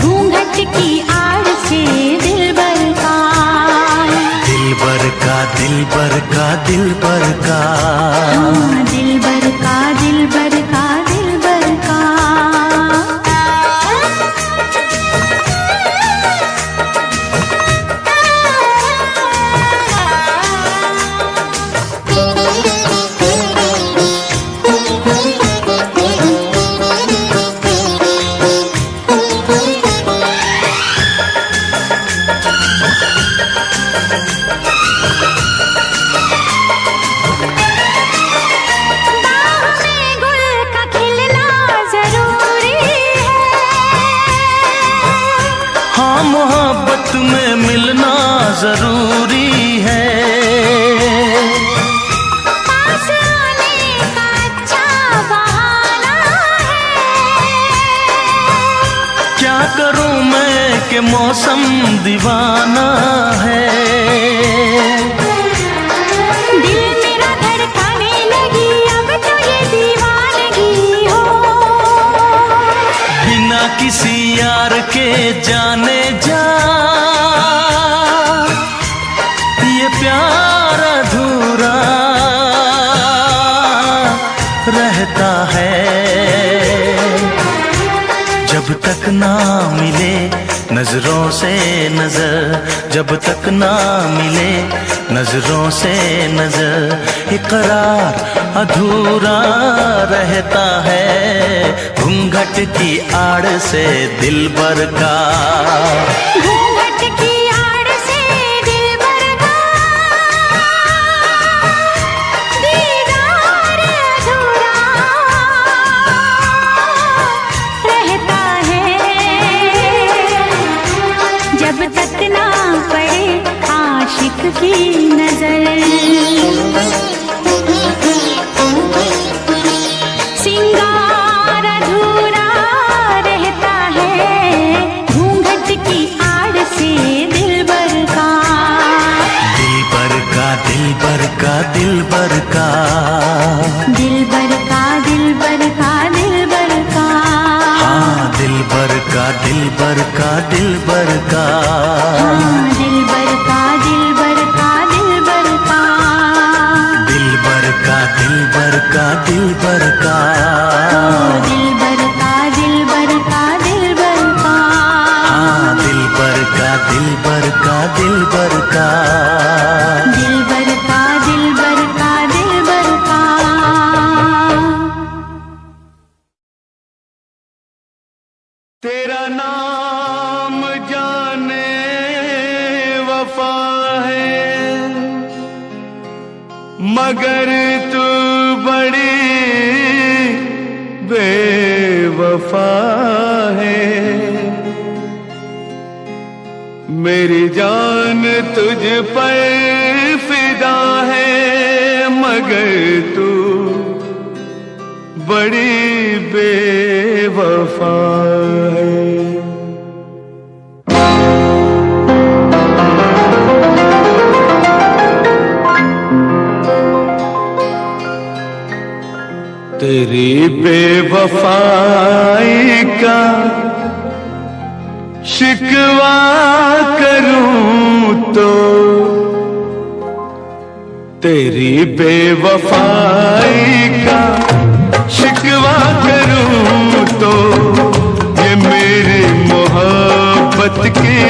घूंघट की आड़ से दिलबर का, दिलबर का, दिलबर का, दिलबर का। हाँ, दिलबर का, दिलबर का, दिलबर का। मोहब्बत में मिलना जरूरी है, पास आने का अच्छा बहाना है, क्या करूं मैं कि मौसम दीवाना है, दिल मेरा धड़काने लगी अब तो ये दीवानगी हो, बिना किसी यार के जाने जा ये प्यार अधूरा रहता है, जब तक ना मिले नजरों से नजर, जब तक ना मिले नजरों से नजर, इकरार अधूरा रहता है, घूंघट की आड़ से दिलबर का, घूंघट की आड़ से दिलबर का, दीदार अधूरा रहता है, जब तक ना पड़े आशिक की नजर, सिंगार अधूरा रहता है, घूंघट की आड़ से दिलबर का, दिलबर का, दिलबर का, दिलबर का, दिलबर का, दिलबर का, दिलबर का, हाँ दिलबर का, दिलबर का, दिलबर का, हाँ, दिलबर का, दिलबर का, दिलबर का, दिलबर का, दिलबर का, दिलबर का, हाँ, दिलबर का, दिलबर का, दिलबर का, हाँ दिलबर का, दिलबर का, दिलबर का, दिलबर का, दिलबर का, दिलबर का। तेरा नाम जाने वफा है, मगर तू बड़ी बेवफा है। मेरी जान तुझ पर फिदा है, मगर तू बड़ी बेवफा है। तेरी बेवफाई का शिकवा करूं तो, तेरी बेवफाई का शिकवा करूं तो, ये मेरी मोहब्बत की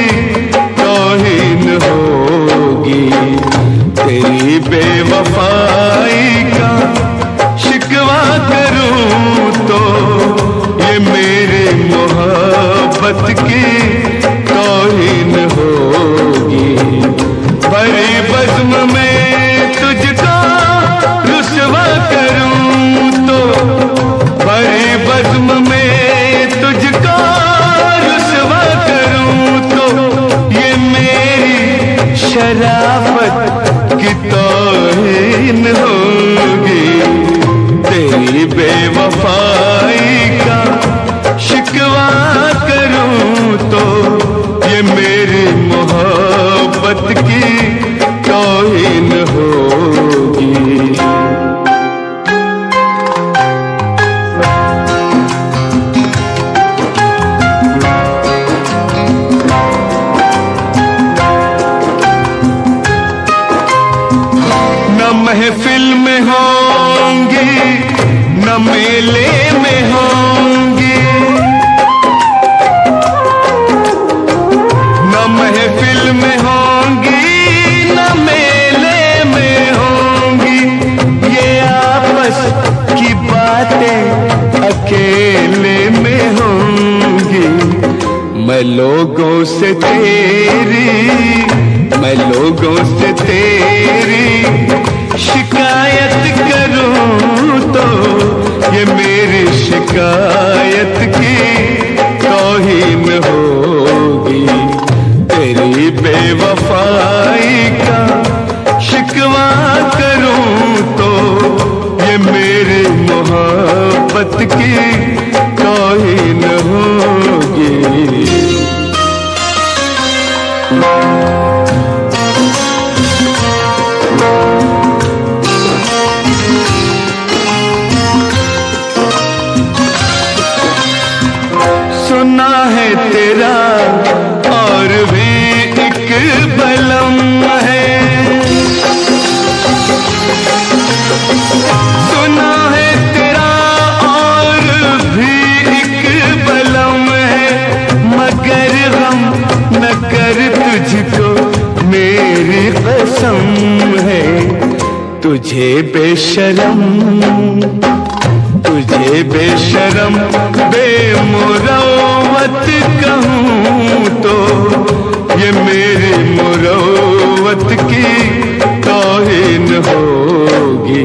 तौहीन होगी। तेरी बेवफाई का शिकवा करूं तो, ये मेरी मोहब्बत की तौहीन होगी। बड़ी बज़्म में तुझको रुसवा करूं तो, बड़ी बज़्म में तुझको रुसवा करूं तो, ये मेरी शराफत की तौहीन होगी। तेरी बेवफाई का शिकवा करूं तो, ये मेरी मोहब्बत की तौहीन होगी। न महफिल में होंगी, न मेले में होंगी, न महफिल में होंगी, न मेले में होंगी। ये आपस की बातें अकेले में होंगी। मैं लोगों से तेरी, मैं लोगों से तेरी शिकायत करूं तो, ये मेरी शिकायत की तौहीन होगी। तेरी बेवफाई का शिकवा करूं तो, ये मेरी मोहब्बत की तौहीन होगी। सुना है तेरा और भी एक बलम है, सुना है तेरा और भी एक बलम है, मगर गम न कर तुझको मेरी कसम है। तुझे बेशरम, तुझे बेशरम बेमुरव्वत कहूं तो, ये मेरी मुरव्वत की तौहीन होगी।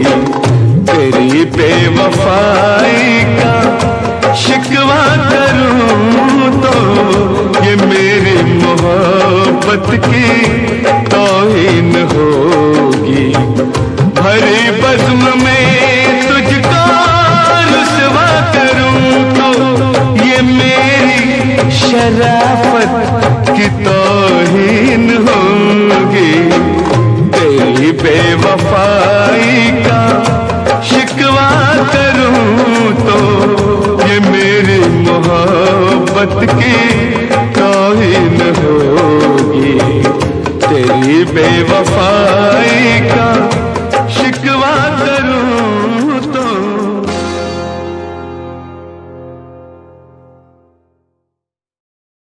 तेरी बेवफाई का शिकवा करूं तो, ये मेरी मोहब्बत की तौहीन होगी। भरी बज़्म में तुझको रुसवा करूं तो, ये मेरी शराफत की तौहीन होगी। तेरी बेवफाई का शिकवा करूं तो, ये मेरी मोहब्बत की तौहीन होगी। तेरी बेवफाई का